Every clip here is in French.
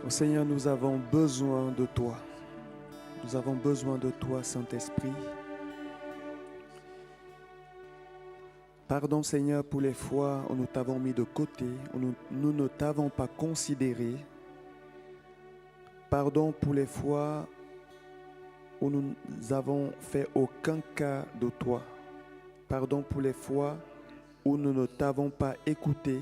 Oh Seigneur, nous avons besoin de toi. Nous avons besoin de toi, Saint-Esprit. Pardon, Seigneur, pour les fois où nous t'avons mis de côté, où nous ne t'avons pas considéré. Pardon pour les fois où nous n'avons fait aucun cas de toi. Pardon pour les fois où nous ne t'avons pas écouté.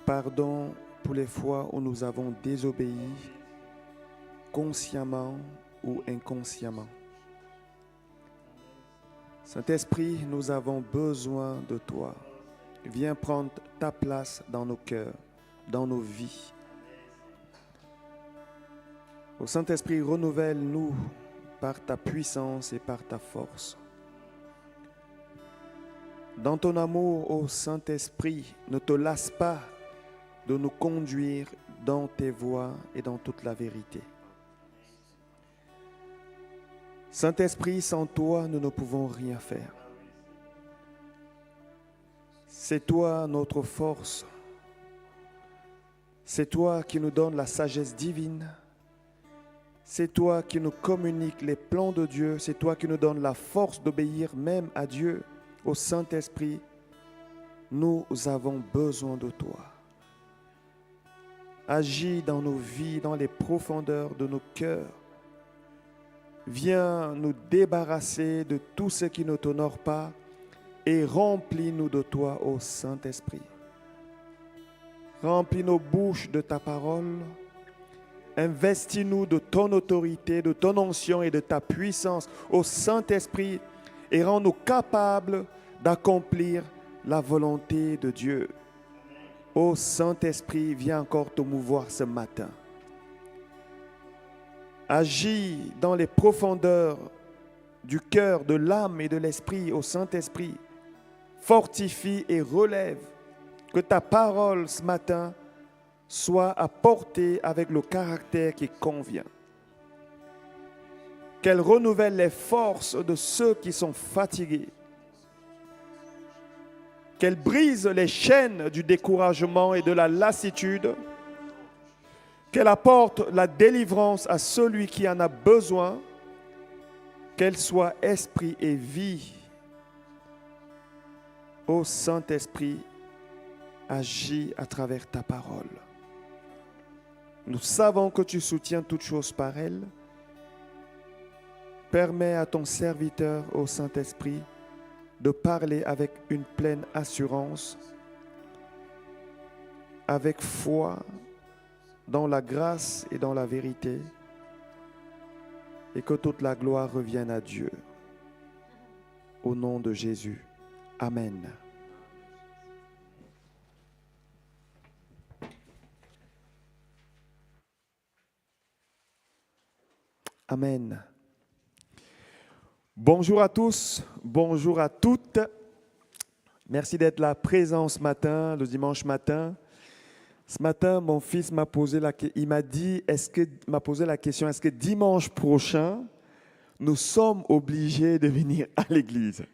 Pardon pour les fois où nous avons désobéi, consciemment ou inconsciemment. Saint-Esprit, nous avons besoin de toi. Viens prendre ta place dans nos cœurs, dans nos vies. Ô Saint-Esprit, renouvelle-nous par ta puissance et par ta force. Dans ton amour, ô Saint-Esprit, ne te lasse pas de nous conduire dans tes voies et dans toute la vérité. Saint-Esprit, sans toi, nous ne pouvons rien faire. C'est toi notre force. C'est toi qui nous donne la sagesse divine. C'est toi qui nous communique les plans de Dieu. C'est toi qui nous donne la force d'obéir même à Dieu. Au Saint-Esprit, nous avons besoin de toi. Agis dans nos vies, dans les profondeurs de nos cœurs. Viens nous débarrasser de tout ce qui ne t'honore pas et remplis-nous de toi, ô Saint-Esprit. Remplis nos bouches de ta parole. Investis-nous de ton autorité, de ton onction et de ta puissance, ô Saint-Esprit, et rends-nous capables d'accomplir la volonté de Dieu. Ô Saint-Esprit, viens encore te mouvoir ce matin. Agis dans les profondeurs du cœur, de l'âme et de l'esprit, ô Saint-Esprit. Fortifie et relève. Que ta parole ce matin soit apportée avec le caractère qui convient. Qu'elle renouvelle les forces de ceux qui sont fatigués. Qu'elle brise les chaînes du découragement et de la lassitude. Qu'elle apporte la délivrance à celui qui en a besoin. Qu'elle soit esprit et vie. Ô Saint-Esprit, agis à travers ta parole. Nous savons que tu soutiens toutes choses par elle. Permets à ton serviteur, ô Saint-Esprit, de parler avec une pleine assurance, avec foi, dans la grâce et dans la vérité, et que toute la gloire revienne à Dieu. Au nom de Jésus. Amen. Amen. Bonjour à tous, bonjour à toutes. Merci d'être là présent ce matin, le dimanche matin. Ce matin, mon fils m'a posé la question, est-ce que dimanche prochain, nous sommes obligés de venir à l'église?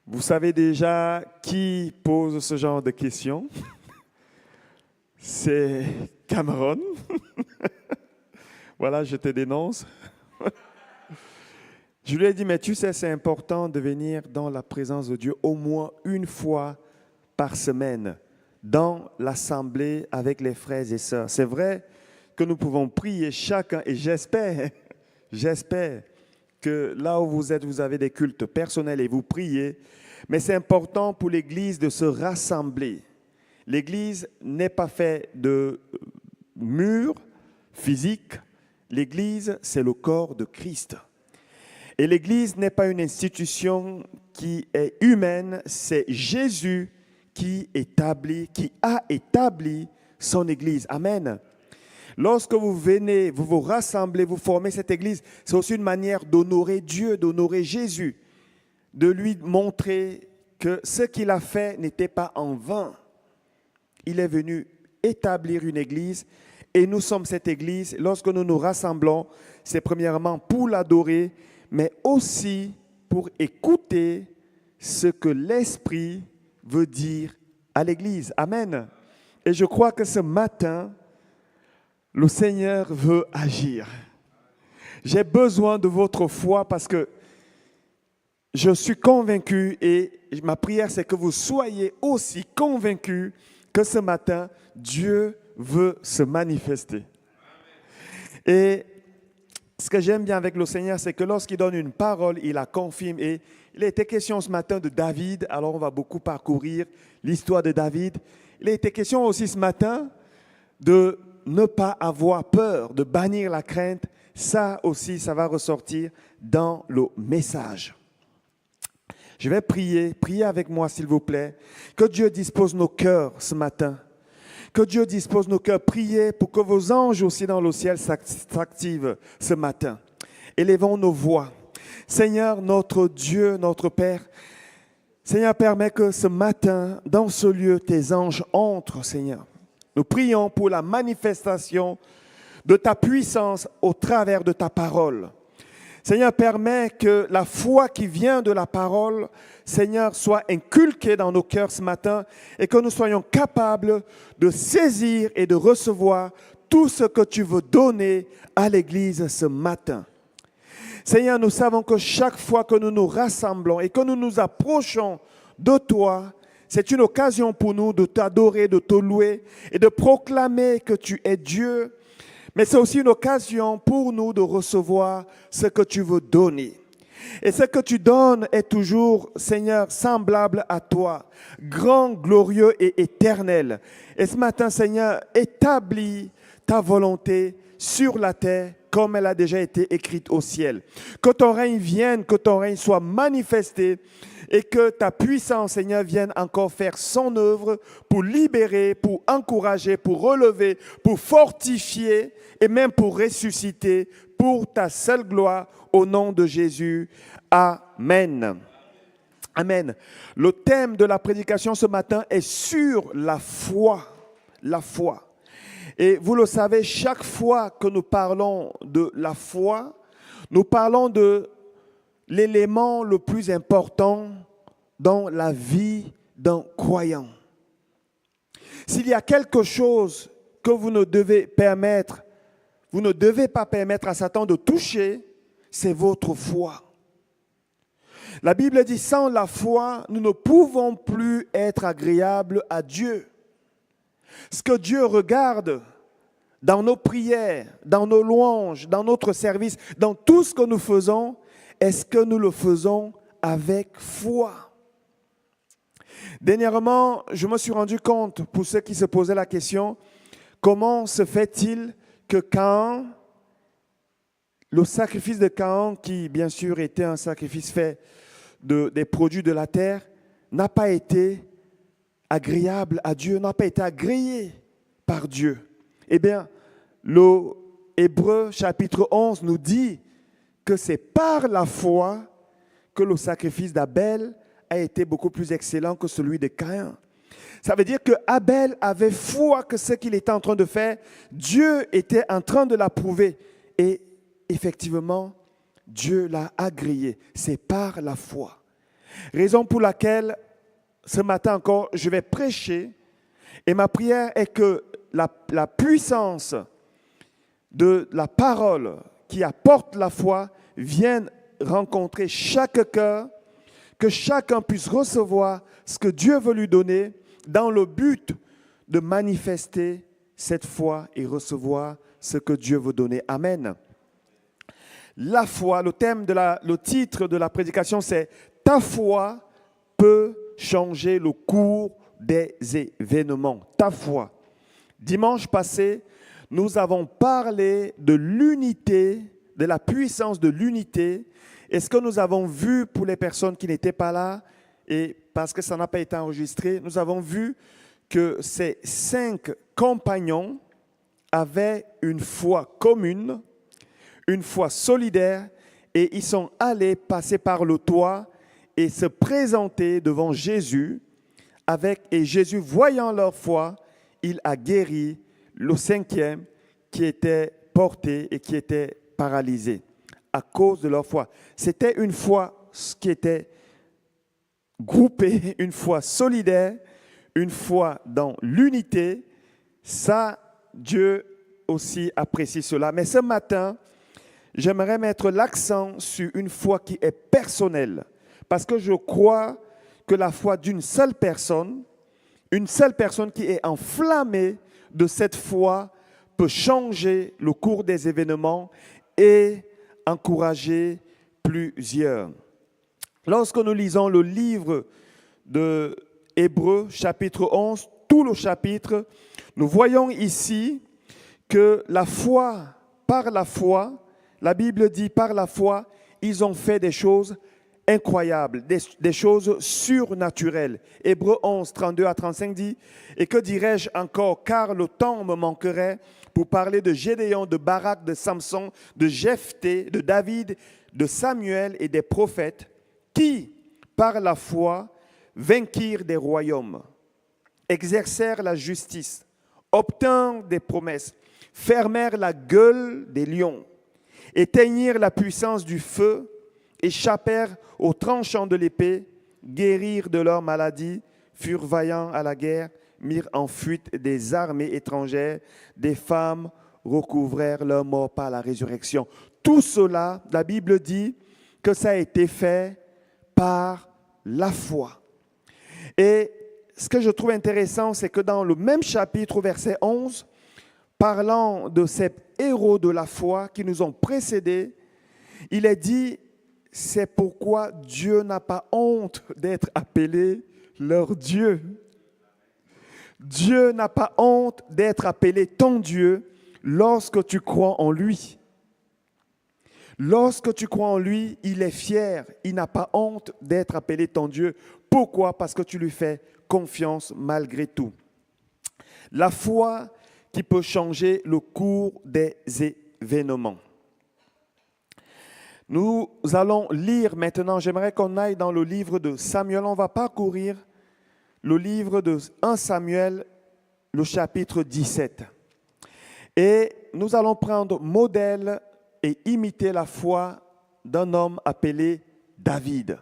Vous savez déjà qui pose ce genre de questions? C'est Cameron. Voilà, je te dénonce. Je lui ai dit, mais tu sais, c'est important de venir dans la présence de Dieu au moins une fois par semaine, dans l'assemblée avec les frères et sœurs. C'est vrai que nous pouvons prier chacun, et j'espère que là où vous êtes, vous avez des cultes personnels et vous priez, mais c'est important pour l'Église de se rassembler. L'Église n'est pas faite de murs physiques. L'Église, c'est le corps de Christ. Et l'Église n'est pas une institution qui est humaine, c'est Jésus qui a établi son Église. Amen. Lorsque vous venez, vous vous rassemblez, vous formez cette Église, c'est aussi une manière d'honorer Dieu, d'honorer Jésus, de lui montrer que ce qu'il a fait n'était pas en vain. Il est venu établir une Église. Et nous sommes cette Église, lorsque nous nous rassemblons, c'est premièrement pour l'adorer, mais aussi pour écouter ce que l'Esprit veut dire à l'Église. Amen. Et je crois que ce matin, le Seigneur veut agir. J'ai besoin de votre foi parce que je suis convaincu et ma prière, c'est que vous soyez aussi convaincus que ce matin, Dieu veut se manifester. Et ce que j'aime bien avec le Seigneur, c'est que lorsqu'il donne une parole, il la confirme. Et il a été question ce matin de David, alors on va beaucoup parcourir l'histoire de David. Il a été question aussi ce matin de ne pas avoir peur, de bannir la crainte. Ça aussi, ça va ressortir dans le message. Je vais prier avec moi s'il vous plaît. Que Dieu dispose nos cœurs ce matin. Que Dieu dispose nos cœurs. Priez pour que vos anges aussi dans le ciel s'activent ce matin. Élevons nos voix. Seigneur, notre Dieu, notre Père, Seigneur, permets que ce matin, dans ce lieu, tes anges entrent, Seigneur. Nous prions pour la manifestation de ta puissance au travers de ta parole. Seigneur, permets que la foi qui vient de la parole, Seigneur, soit inculquée dans nos cœurs ce matin et que nous soyons capables de saisir et de recevoir tout ce que tu veux donner à l'Église ce matin. Seigneur, nous savons que chaque fois que nous nous rassemblons et que nous nous approchons de toi, c'est une occasion pour nous de t'adorer, de te louer et de proclamer que tu es Dieu. Mais c'est aussi une occasion pour nous de recevoir ce que tu veux donner. Et ce que tu donnes est toujours, Seigneur, semblable à toi, grand, glorieux et éternel. Et ce matin, Seigneur, établis ta volonté sur la terre comme elle a déjà été écrite au ciel. Que ton règne vienne, que ton règne soit manifesté et que ta puissance, Seigneur, vienne encore faire son œuvre pour libérer, pour encourager, pour relever, pour fortifier et même pour ressusciter pour ta seule gloire au nom de Jésus. Amen. Amen. Le thème de la prédication ce matin est sur la foi. La foi. Et vous le savez, chaque fois que nous parlons de la foi, nous parlons de l'élément le plus important dans la vie d'un croyant. S'il y a quelque chose que vous ne devez pas permettre à Satan de toucher, c'est votre foi. La Bible dit, sans la foi, nous ne pouvons plus être agréables à Dieu. Ce que Dieu regarde dans nos prières, dans nos louanges, dans notre service, dans tout ce que nous faisons, est-ce que nous le faisons avec foi? Dernièrement, je me suis rendu compte, pour ceux qui se posaient la question, comment se fait-il que Caïn, le sacrifice de Caïn, qui bien sûr était un sacrifice fait des produits de la terre, n'a pas été agréable à Dieu, n'a pas été agréé par Dieu. Eh bien, le Hébreu chapitre 11 nous dit que c'est par la foi que le sacrifice d'Abel a été beaucoup plus excellent que celui de Caïn. Ça veut dire que Abel avait foi que ce qu'il était en train de faire, Dieu était en train de l'approuver. Et effectivement, Dieu l'a agréé. C'est par la foi. Raison pour laquelle, ce matin encore, je vais prêcher. Et ma prière est que la puissance de la parole qui apporte la foi vienne rencontrer chaque cœur, que chacun puisse recevoir ce que Dieu veut lui donner dans le but de manifester cette foi et recevoir ce que Dieu veut donner. Amen. La foi, le titre de la prédication, c'est « Ta foi peut changer le cours des événements ». Ta foi. Dimanche passé, nous avons parlé de l'unité, de la puissance de l'unité. Et ce que nous avons vu pour les personnes qui n'étaient pas là, et parce que ça n'a pas été enregistré, nous avons vu que ces 5 compagnons avaient une foi commune, une foi solidaire, et ils sont allés passer par le toit et se présenter devant Jésus, et Jésus, voyant leur foi, il a guéri le 5e qui était porté et qui était paralysé à cause de leur foi. C'était une foi qui était groupée, une foi solidaire, une foi dans l'unité Ça, Dieu aussi apprécie cela. Mais ce matin, j'aimerais mettre l'accent sur une foi qui est personnelle. Parce que je crois que la foi d'une seule personne, une seule personne qui est enflammée de cette foi, peut changer le cours des événements et encourager plusieurs. Lorsque nous lisons le livre de Hébreux, chapitre 11, tout le chapitre, nous voyons ici que la foi, la Bible dit par la foi, ils ont fait des choses incroyables, des choses surnaturelles. Hébreux 11, 32 à 35 dit, « Et que dirais-je encore, car le temps me manquerait pour parler de Gédéon, de Barak, de Samson, de Jephthé, de David, de Samuel et des prophètes, qui, par la foi, vainquirent des royaumes, exercèrent la justice, obtinrent des promesses, fermèrent la gueule des lions, éteignirent la puissance du feu, échappèrent aux tranchants de l'épée, guérirent de leur maladie, furent vaillants à la guerre, mirent en fuite des armées étrangères, des femmes recouvrèrent leur mort par la résurrection. » Tout cela, la Bible dit que ça a été fait par la foi. Et ce que je trouve intéressant, c'est que dans le même chapitre, verset 11, parlant de ces héros de la foi qui nous ont précédés, il est dit, c'est pourquoi Dieu n'a pas honte d'être appelé leur Dieu. Dieu n'a pas honte d'être appelé ton Dieu lorsque tu crois en lui. Lorsque tu crois en lui, il est fier, il n'a pas honte d'être appelé ton Dieu. Pourquoi? Parce que tu lui fais confiance malgré tout. La foi qui peut changer le cours des événements. Nous allons lire maintenant, j'aimerais qu'on aille dans le livre de Samuel, on va parcourir le livre de 1 Samuel, le chapitre 17. Et nous allons prendre modèle et imiter la foi d'un homme appelé David.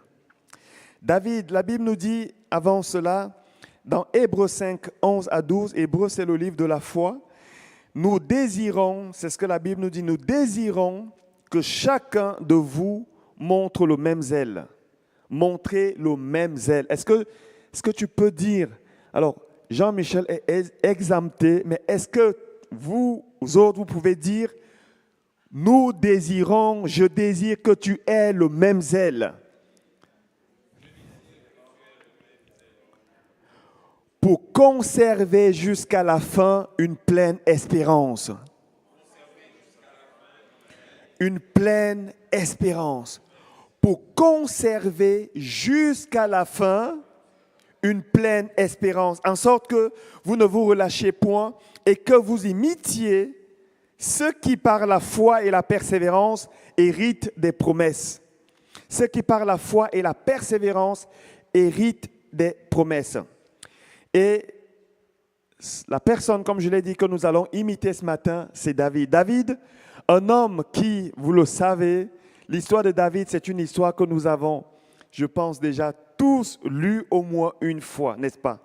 David, la Bible nous dit avant cela, dans Hébreux 5, 11 à 12, Hébreux c'est le livre de la foi, nous désirons, c'est ce que la Bible nous dit, nous désirons que chacun de vous montre le même zèle. Montrez le même zèle. Est-ce que tu peux dire, alors Jean-Michel est exempté, mais est-ce que vous autres, vous pouvez dire, nous désirons, je désire que tu aies le même zèle. Pour conserver jusqu'à la fin une pleine espérance. Une pleine espérance. Pour conserver jusqu'à la fin une pleine espérance, en sorte que vous ne vous relâchiez point et que vous imitiez ceux qui par la foi et la persévérance héritent des promesses. Ceux qui par la foi et la persévérance héritent des promesses. Et la personne, comme je l'ai dit, que nous allons imiter ce matin, c'est David. David, un homme qui, vous le savez, l'histoire de David, c'est une histoire que nous avons, je pense déjà tous lue au moins une fois, n'est-ce pas?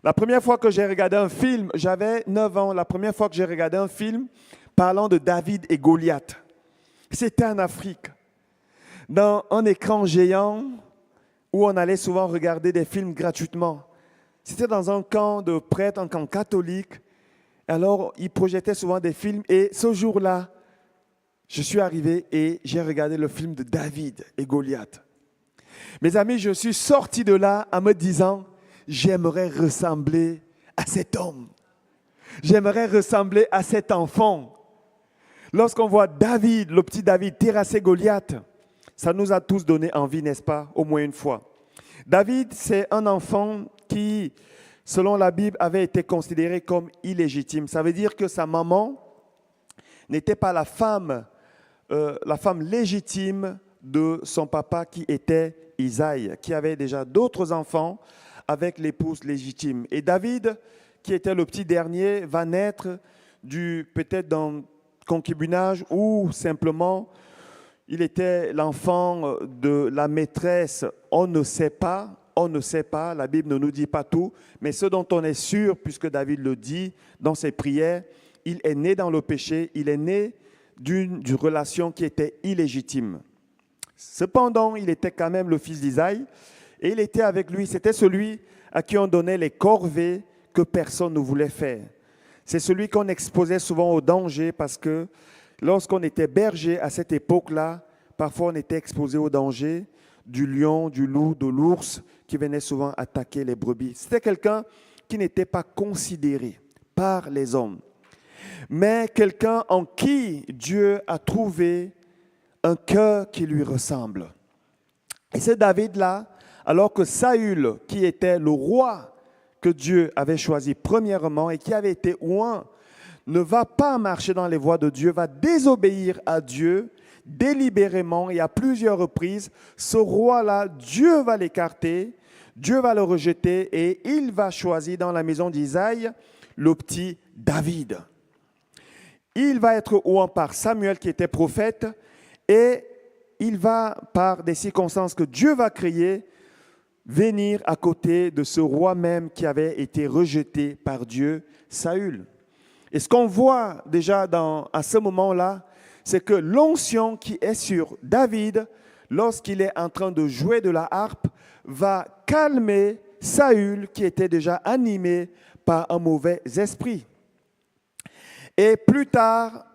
La première fois que j'ai regardé un film, j'avais 9 ans, la première fois que j'ai regardé un film parlant de David et Goliath. C'était en Afrique, dans un écran géant où on allait souvent regarder des films gratuitement. C'était dans un camp de prêtres, un camp catholique. Alors, ils projetaient souvent des films. Et ce jour-là, je suis arrivé et j'ai regardé le film de David et Goliath. Mes amis, je suis sorti de là en me disant, j'aimerais ressembler à cet homme. J'aimerais ressembler à cet enfant. Lorsqu'on voit David, le petit David, terrasser Goliath, ça nous a tous donné envie, n'est-ce pas, au moins une fois. David, c'est un enfant qui, selon la Bible, avait été considéré comme illégitime. Ça veut dire que sa maman n'était pas la femme légitime de son papa qui était Isaïe, qui avait déjà d'autres enfants avec l'épouse légitime. Et David, qui était le petit dernier, va naître peut-être d'un concubinage ou simplement il était l'enfant de la maîtresse, on ne sait pas. on ne sait pas, la Bible ne nous dit pas tout, mais ce dont on est sûr, puisque David le dit dans ses prières, il est né dans le péché, il est né d'une relation qui était illégitime. Cependant, il était quand même le fils d'Isaïe et il était avec lui, c'était celui à qui on donnait les corvées que personne ne voulait faire. C'est celui qu'on exposait souvent au danger parce que lorsqu'on était berger à cette époque-là, parfois on était exposé au danger du lion, du loup, de l'ours qui venait souvent attaquer les brebis. C'était quelqu'un qui n'était pas considéré par les hommes, mais quelqu'un en qui Dieu a trouvé un cœur qui lui ressemble. Et c'est David-là, alors que Saül, qui était le roi que Dieu avait choisi premièrement et qui avait été oint, ne va pas marcher dans les voies de Dieu, va désobéir à Dieu délibérément et à plusieurs reprises. Ce roi-là, Dieu va l'écarter, Dieu va le rejeter et il va choisir dans la maison d'Isaïe le petit David. Il va être oint par Samuel qui était prophète et il va, par des circonstances que Dieu va créer, venir à côté de ce roi même qui avait été rejeté par Dieu, Saül. Et ce qu'on voit déjà à ce moment-là, c'est que l'onction qui est sur David, lorsqu'il est en train de jouer de la harpe, va calmer Saül qui était déjà animé par un mauvais esprit. Et plus tard,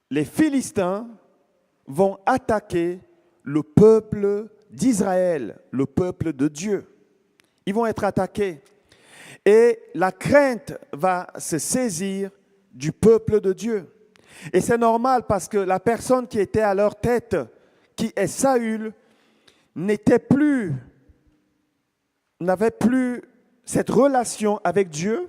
les Philistins vont attaquer le peuple d'Israël, le peuple de Dieu. Ils vont être attaqués. Et la crainte va se saisir du peuple de Dieu. Et c'est normal parce que la personne qui était à leur tête, qui est Saül, n'avait plus cette relation avec Dieu.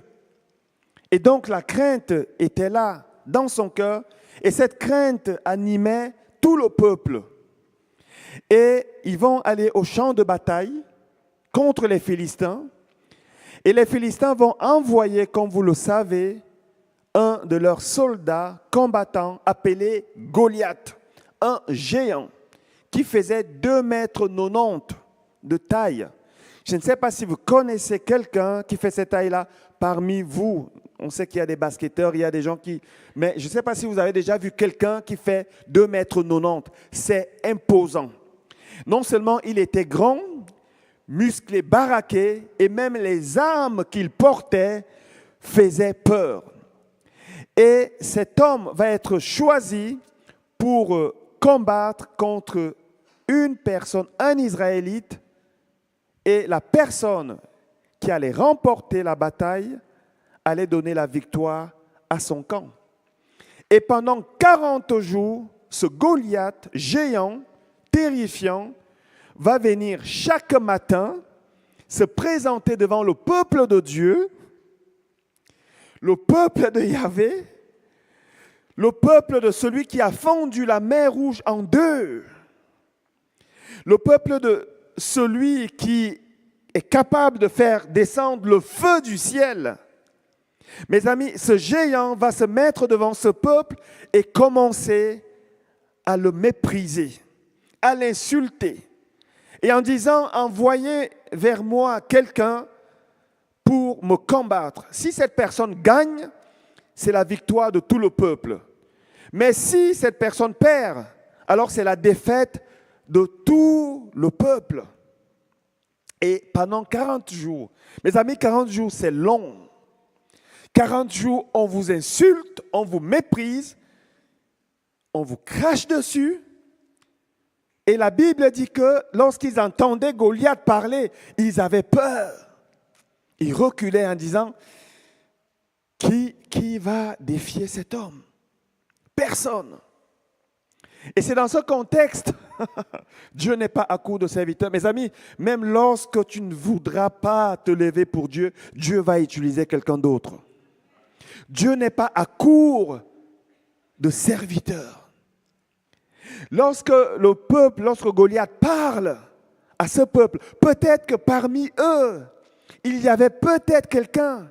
Et donc la crainte était là dans son cœur. Et cette crainte animait tout le peuple. Et ils vont aller au champ de bataille contre les Philistins. Et les Philistins vont envoyer, comme vous le savez, un de leurs soldats combattants appelé Goliath, un géant qui faisait 2,90 mètres de taille. Je ne sais pas si vous connaissez quelqu'un qui fait cette taille-là parmi vous. On sait qu'il y a des basketteurs, il y a des gens qui... Mais je ne sais pas si vous avez déjà vu quelqu'un qui fait 2,90 mètres. C'est imposant. Non seulement il était grand, musclé, baraqué, et même les armes qu'il portait faisaient peur. Et cet homme va être choisi pour combattre contre une personne, un Israélite, et la personne qui allait remporter la bataille allait donner la victoire à son camp. Et pendant 40 jours, ce Goliath géant, terrifiant, va venir chaque matin se présenter devant le peuple de Dieu, le peuple de Yahvé, le peuple de celui qui a fendu la mer Rouge en deux, le peuple de celui qui est capable de faire descendre le feu du ciel. Mes amis, ce géant va se mettre devant ce peuple et commencer à le mépriser, à l'insulter. Et en disant, envoyez vers moi quelqu'un pour me combattre. Si cette personne gagne, c'est la victoire de tout le peuple. Mais si cette personne perd, alors c'est la défaite de tout le peuple. Et pendant 40 jours, mes amis, 40 jours, c'est long. 40 jours, on vous insulte, on vous méprise, on vous crache dessus. Et la Bible dit que lorsqu'ils entendaient Goliath parler, ils avaient peur. Ils reculaient en disant, qui va défier cet homme? Personne. Et c'est dans ce contexte, Dieu n'est pas à court de serviteurs. Mes amis, même lorsque tu ne voudras pas te lever pour Dieu, Dieu va utiliser quelqu'un d'autre. Dieu n'est pas à court de serviteurs. Lorsque Goliath parle à ce peuple, peut-être que parmi eux, il y avait peut-être quelqu'un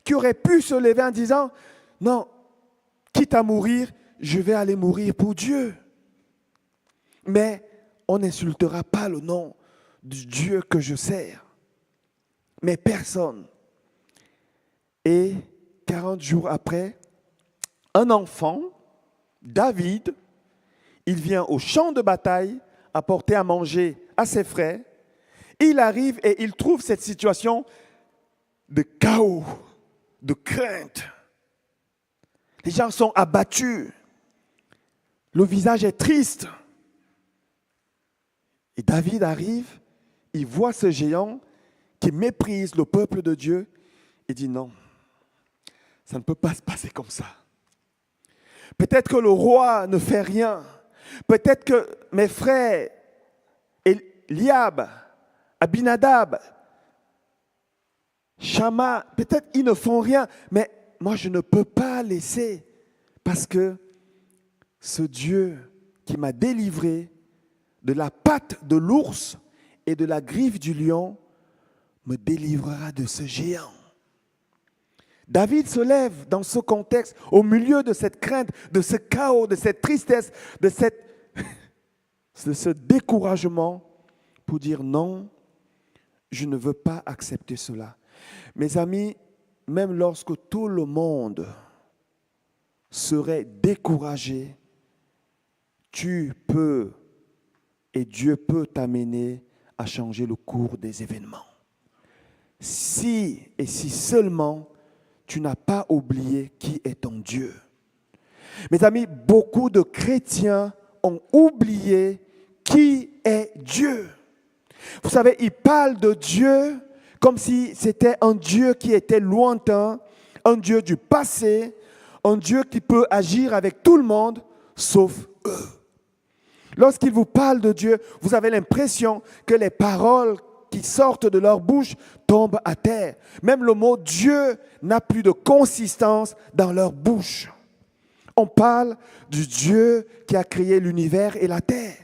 qui aurait pu se lever en disant, non, quitte à mourir, je vais aller mourir pour Dieu. Mais on n'insultera pas le nom du Dieu que je sers. Mais personne. Et 40 jours après, un enfant, David, il vient au champ de bataille apporter à manger à ses frères. Il arrive et il trouve cette situation de chaos, de crainte. Les gens sont abattus. Le visage est triste. Et David arrive, il voit ce géant qui méprise le peuple de Dieu et dit non, ça ne peut pas se passer comme ça. Peut-être que le roi ne fait rien. Peut-être que mes frères, Eliab, Abinadab, Shama, peut-être ils ne font rien, mais moi je ne peux pas laisser parce que ce Dieu qui m'a délivré de la patte de l'ours et de la griffe du lion me délivrera de ce géant. David se lève dans ce contexte, au milieu de cette crainte, de ce chaos, de cette tristesse, de ce découragement, pour dire non, je ne veux pas accepter cela. Mes amis, même lorsque tout le monde serait découragé, tu peux et Dieu peut t'amener à changer le cours des événements. Si et si seulement tu n'as pas oublié qui est ton Dieu. Mes amis, beaucoup de chrétiens ont oublié qui est Dieu. Vous savez, ils parlent de Dieu comme si c'était un Dieu qui était lointain, un Dieu du passé, un Dieu qui peut agir avec tout le monde, sauf eux. Lorsqu'ils vous parlent de Dieu, vous avez l'impression que les paroles qui sortent de leur bouche tombent à terre. Même le mot Dieu n'a plus de consistance dans leur bouche. On parle du Dieu qui a créé l'univers et la terre.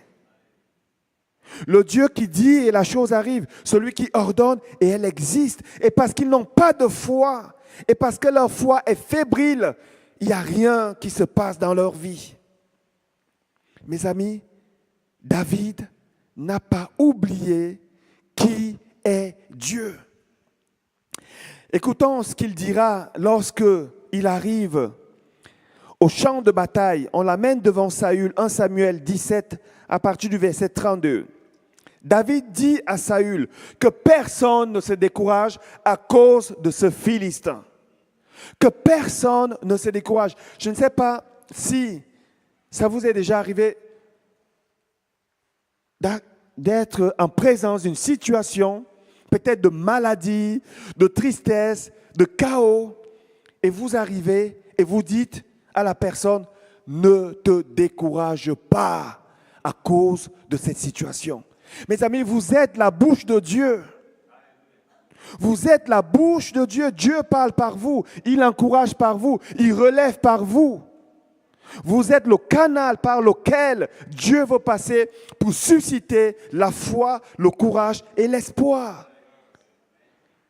Le Dieu qui dit et la chose arrive, celui qui ordonne et elle existe. Et parce qu'ils n'ont pas de foi, et parce que leur foi est fébrile, il n'y a rien qui se passe dans leur vie. Mes amis, David n'a pas oublié qui est Dieu. Écoutons ce qu'il dira lorsque il arrive au champ de bataille. On l'amène devant Saül, 1 Samuel 17, à partir du verset 32. David dit à Saül que personne ne se décourage à cause de ce Philistin. Que personne ne se décourage. Je ne sais pas si ça vous est déjà arrivé d'être en présence d'une situation, peut-être de maladie, de tristesse, de chaos, et vous arrivez et vous dites à la personne, ne te décourage pas à cause de cette situation. Mes amis, vous êtes la bouche de Dieu. Vous êtes la bouche de Dieu. Dieu parle par vous. Il encourage par vous. Il relève par vous. Vous êtes le canal par lequel Dieu veut passer pour susciter la foi, le courage et l'espoir.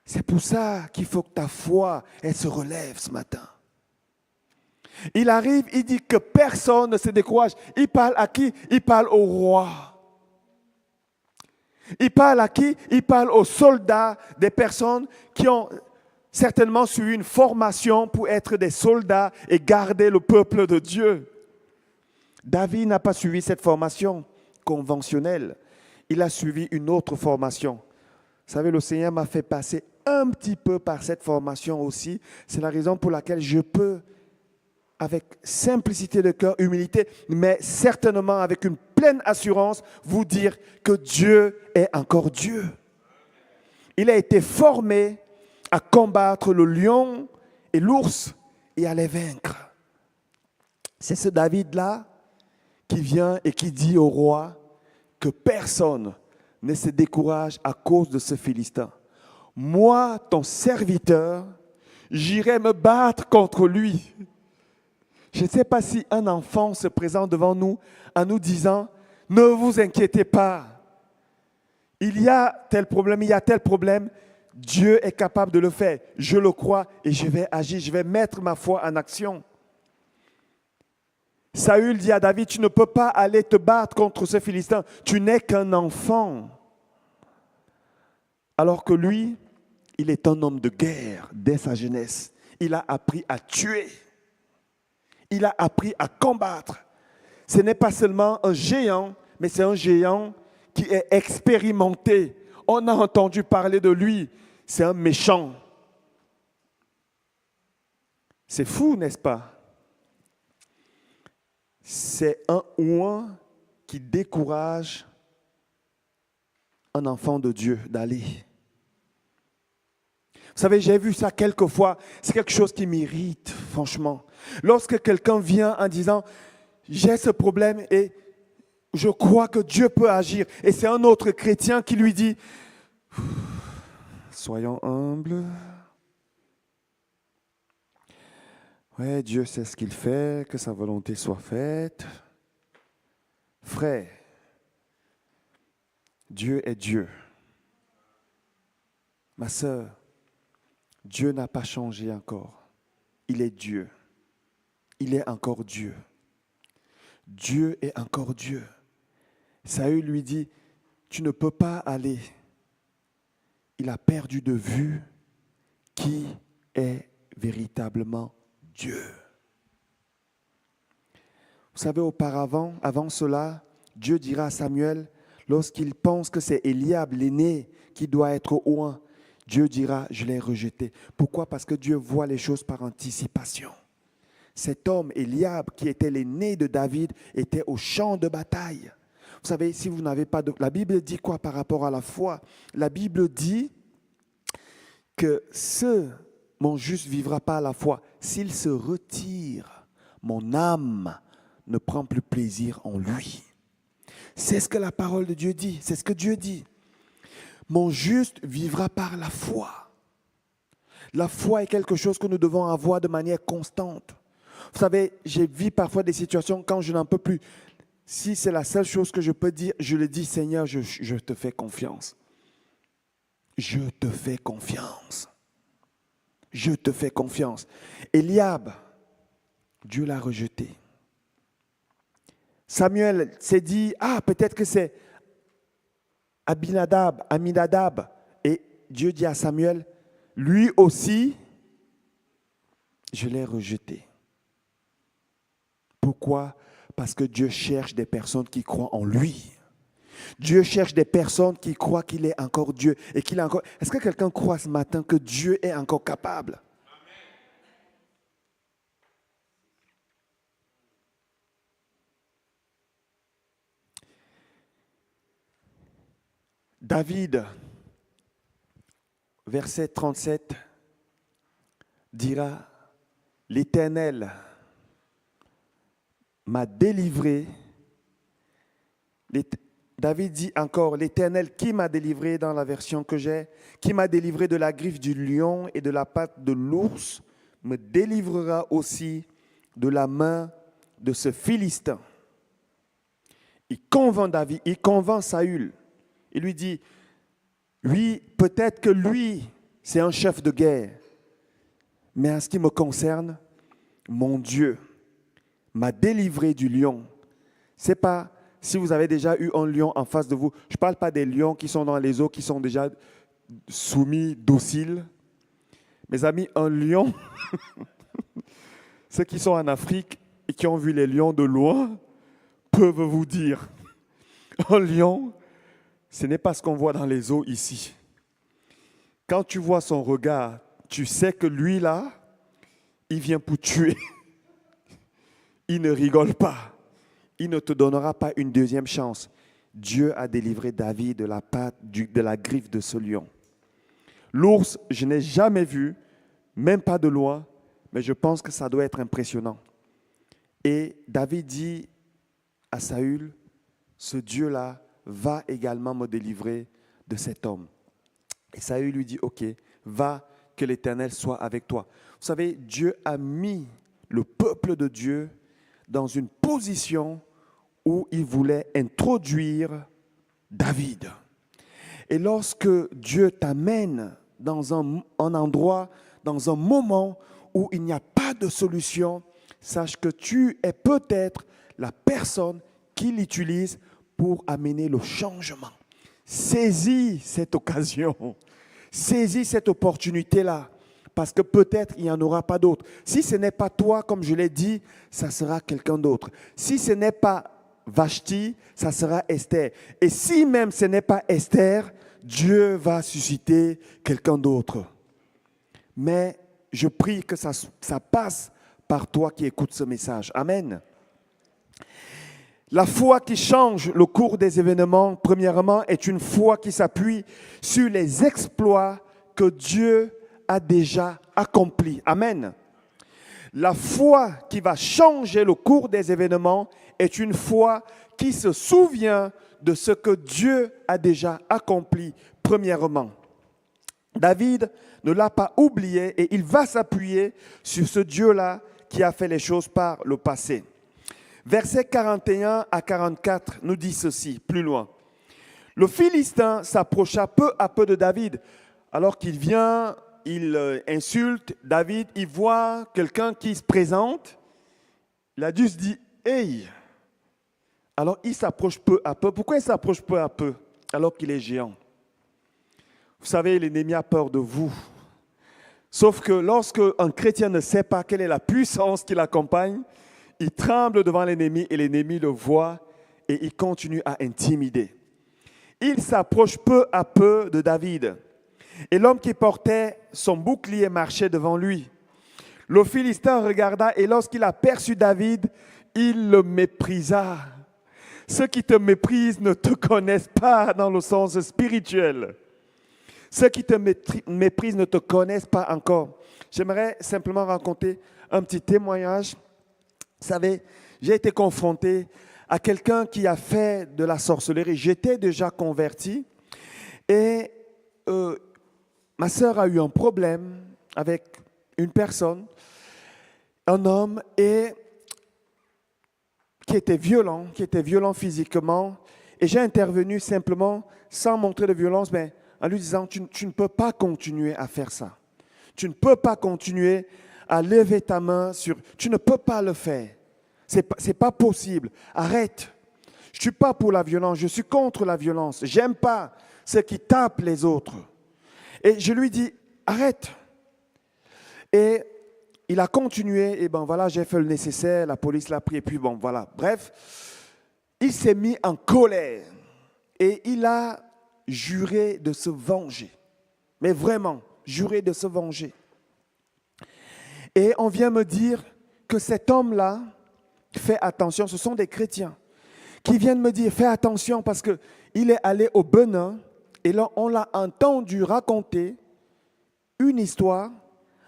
C'est pour ça qu'il faut que ta foi, elle se relève ce matin. Il arrive, il dit que personne ne se décourage. Il parle à qui? Il parle au roi. Il parle à qui? Il parle aux soldats, des personnes qui ont certainement suivi une formation pour être des soldats et garder le peuple de Dieu. David n'a pas suivi cette formation conventionnelle. Il a suivi une autre formation. Vous savez, le Seigneur m'a fait passer un petit peu par cette formation aussi. C'est la raison pour laquelle je peux, avec simplicité de cœur, humilité, mais certainement avec une pleine assurance, vous dire que Dieu est encore Dieu. Il a été formé à combattre le lion et l'ours et à les vaincre. C'est ce David-là qui vient et qui dit au roi que personne ne se décourage à cause de ce Philistin. Moi, ton serviteur, j'irai me battre contre lui. Je ne sais pas si un enfant se présente devant nous en nous disant « Ne vous inquiétez pas, il y a tel problème, Dieu est capable de le faire. Je le crois et je vais agir, je vais mettre ma foi en action. » Saül dit à David « Tu ne peux pas aller te battre contre ce Philistin, tu n'es qu'un enfant. » Alors que lui, il est un homme de guerre dès sa jeunesse. Il a appris à tuer. Il a appris à combattre. Ce n'est pas seulement un géant, mais c'est un géant qui est expérimenté. On a entendu parler de lui. C'est un méchant. C'est fou, n'est-ce pas? C'est un ouin qui décourage un enfant de Dieu d'aller. Vous savez, j'ai vu ça quelques fois. C'est quelque chose qui m'irrite, franchement. Lorsque quelqu'un vient en disant, j'ai ce problème et je crois que Dieu peut agir. Et c'est un autre chrétien qui lui dit, soyons humbles. Ouais, Dieu sait ce qu'il fait, que sa volonté soit faite. Frère, Dieu est Dieu. Ma sœur, Dieu n'a pas changé encore. Il est Dieu. Il est encore Dieu. Dieu est encore Dieu. Saül lui dit, tu ne peux pas aller. Il a perdu de vue qui est véritablement Dieu. Vous savez, auparavant, avant cela, Dieu dira à Samuel, lorsqu'il pense que c'est Eliab, l'aîné, qui doit être au oint, Dieu dira, je l'ai rejeté. Pourquoi? Parce que Dieu voit les choses par anticipation. Cet homme, Eliab, qui était l'aîné de David, était au champ de bataille. Vous savez, si vous n'avez pas de... La Bible dit quoi par rapport à la foi? La Bible dit que mon juste vivra pas à la foi. S'il se retire, mon âme ne prend plus plaisir en lui. C'est ce que la parole de Dieu dit. C'est ce que Dieu dit. Mon juste vivra par la foi. La foi est quelque chose que nous devons avoir de manière constante. Vous savez, j'ai vu parfois des situations quand je n'en peux plus. Si c'est la seule chose que je peux dire, je le dis, Seigneur, je te fais confiance. Je te fais confiance. Je te fais confiance. Eliab, Dieu l'a rejeté. Samuel s'est dit, peut-être que c'est Aminadab. Et Dieu dit à Samuel, lui aussi, je l'ai rejeté. Pourquoi? Parce que Dieu cherche des personnes qui croient en lui. Dieu cherche des personnes qui croient qu'il est encore Dieu et qu'il est encore. Est-ce que quelqu'un croit ce matin que Dieu est encore capable? David, verset 37, dira, l'Éternel m'a délivré. David dit encore, l'Éternel qui m'a délivré dans la version que j'ai, qui m'a délivré de la griffe du lion et de la patte de l'ours, me délivrera aussi de la main de ce Philistin. Il convainc David, il convainc Saül. Il lui dit, oui, peut-être que lui, c'est un chef de guerre, mais en ce qui me concerne, mon Dieu m'a délivré du lion. C'est pas si vous avez déjà eu un lion en face de vous. Je ne parle pas des lions qui sont dans les eaux, qui sont déjà soumis, dociles. Mes amis, un lion, ceux qui sont en Afrique et qui ont vu les lions de loin peuvent vous dire, un lion, ce n'est pas ce qu'on voit dans les eaux ici. Quand tu vois son regard, tu sais que lui là, il vient pour tuer. Il ne rigole pas. Il ne te donnera pas une deuxième chance. Dieu a délivré David de la patte, de la griffe de ce lion. L'ours, je n'ai jamais vu, même pas de loin, mais je pense que ça doit être impressionnant. Et David dit à Saül, ce Dieu-là va également me délivrer de cet homme. Et Saül lui dit, ok, va, que l'Éternel soit avec toi. Vous savez, Dieu a mis le peuple de Dieu dans une position où il voulait introduire David. Et lorsque Dieu t'amène dans un endroit, dans un moment où il n'y a pas de solution, sache que tu es peut-être la personne qu'il utilise pour amener le changement. Saisis cette occasion, saisis cette opportunité-là, parce que peut-être il n'y en aura pas d'autre. Si ce n'est pas toi, comme je l'ai dit, ça sera quelqu'un d'autre. Si ce n'est pas Vashti, ça sera Esther. Et si même ce n'est pas Esther, Dieu va susciter quelqu'un d'autre. Mais je prie que ça passe par toi qui écoutes ce message. Amen. La foi qui change le cours des événements, premièrement, est une foi qui s'appuie sur les exploits que Dieu a déjà accomplis. Amen. La foi qui va changer le cours des événements est une foi qui se souvient de ce que Dieu a déjà accompli, premièrement. David ne l'a pas oublié et il va s'appuyer sur ce Dieu-là qui a fait les choses par le passé. Versets 41 à 44 nous dit ceci, plus loin. Le Philistin s'approcha peu à peu de David. Alors qu'il vient, il insulte David, il voit quelqu'un qui se présente. Il a dû se dire, « Hey !» Alors il s'approche peu à peu. Pourquoi il s'approche peu à peu alors qu'il est géant? Vous savez, l'ennemi a peur de vous. Sauf que lorsque un chrétien ne sait pas quelle est la puissance qui l'accompagne, il tremble devant l'ennemi et l'ennemi le voit et il continue à intimider. Il s'approche peu à peu de David. Et l'homme qui portait son bouclier marchait devant lui. Le Philistin regarda et lorsqu'il aperçut David, il le méprisa. Ceux qui te méprisent ne te connaissent pas dans le sens spirituel. Ceux qui te méprisent ne te connaissent pas encore. J'aimerais simplement raconter un petit témoignage. Vous savez, j'ai été confronté à quelqu'un qui a fait de la sorcellerie. J'étais déjà converti et ma sœur a eu un problème avec une personne, un homme, et qui était violent physiquement. Et j'ai intervenu simplement, sans montrer de violence, mais en lui disant, tu ne peux pas continuer à faire ça. Tu ne peux pas continuer à lever ta main sur... Tu ne peux pas le faire. C'est pas possible. Arrête. Je ne suis pas pour la violence, je suis contre la violence. J'aime pas ceux qui tapent les autres. Et je lui dis, arrête. Et il a continué, et ben voilà, j'ai fait le nécessaire, la police l'a pris, et puis bon, voilà. Bref, il s'est mis en colère et il a juré de se venger. Mais vraiment, juré de se venger. Et on vient me dire que cet homme-là, fais attention, ce sont des chrétiens qui viennent me dire, fais attention parce qu'il est allé au Bénin et là, on l'a entendu raconter une histoire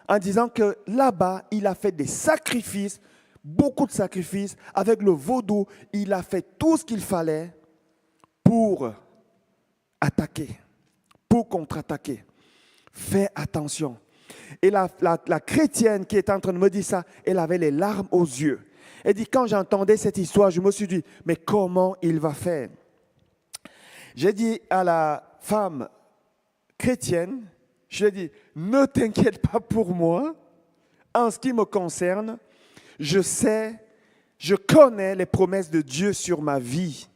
en disant que là-bas, il a fait des sacrifices, beaucoup de sacrifices, avec le vaudou, il a fait tout ce qu'il fallait pour attaquer, pour contre-attaquer. Fais attention. Et la chrétienne qui est en train de me dire ça, elle avait les larmes aux yeux. Elle dit, quand j'entendais cette histoire, je me suis dit, mais comment il va faire? J'ai dit à la femme chrétienne, je lui ai dit, ne t'inquiète pas pour moi. En ce qui me concerne, je sais, je connais les promesses de Dieu sur ma vie.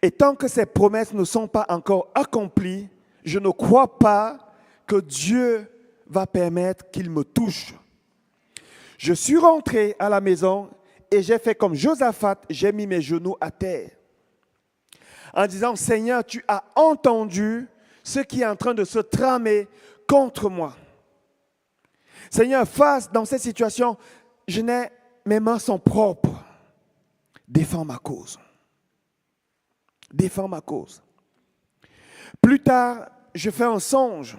Et tant que ces promesses ne sont pas encore accomplies, je ne crois pas que Dieu va permettre qu'il me touche. Je suis rentré à la maison et j'ai fait comme Josaphat, j'ai mis mes genoux à terre. En disant, Seigneur, tu as entendu ce qui est en train de se tramer contre moi. Seigneur, face dans cette situation, mes mains sont propres. Défends ma cause. Défends ma cause. Plus tard, je fais un songe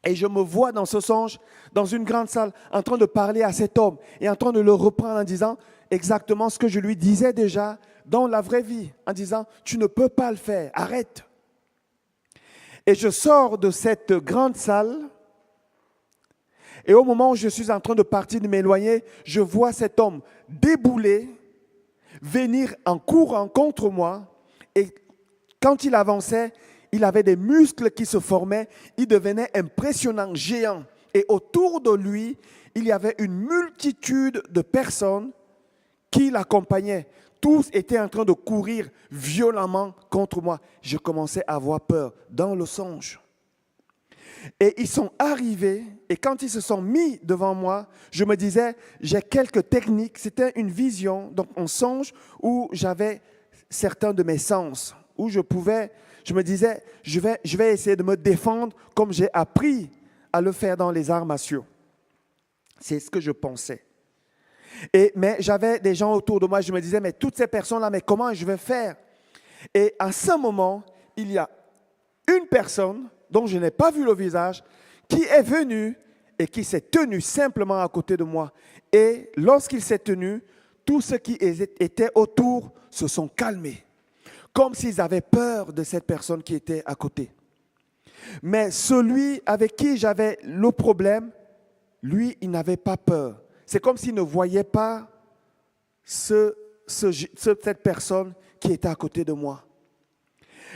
et je me vois dans ce songe, dans une grande salle, en train de parler à cet homme et en train de le reprendre en disant exactement ce que je lui disais déjà dans la vraie vie, en disant, tu ne peux pas le faire, arrête. Et je sors de cette grande salle et au moment où je suis en train de partir, de m'éloigner, je vois cet homme débouler, venir en courant contre moi. Et quand il avançait, il avait des muscles qui se formaient, il devenait impressionnant, géant. Et autour de lui, il y avait une multitude de personnes qui l'accompagnaient. Tous étaient en train de courir violemment contre moi. Je commençais à avoir peur dans le songe. Et ils sont arrivés, et quand ils se sont mis devant moi, je me disais, j'ai quelques techniques. C'était une vision, donc un songe où j'avais certains de mes sens, où je me disais, je vais essayer de me défendre comme j'ai appris à le faire dans les arts martiaux. C'est ce que je pensais. Mais j'avais des gens autour de moi, je me disais, mais toutes ces personnes-là, mais comment je vais faire? Et à ce moment, il y a une personne dont je n'ai pas vu le visage, qui est venue et qui s'est tenu simplement à côté de moi. Et lorsqu'il s'est tenu, tous ceux qui étaient autour se sont calmés, comme s'ils avaient peur de cette personne qui était à côté. Mais celui avec qui j'avais le problème, lui, il n'avait pas peur. C'est comme s'il ne voyait pas cette personne qui était à côté de moi.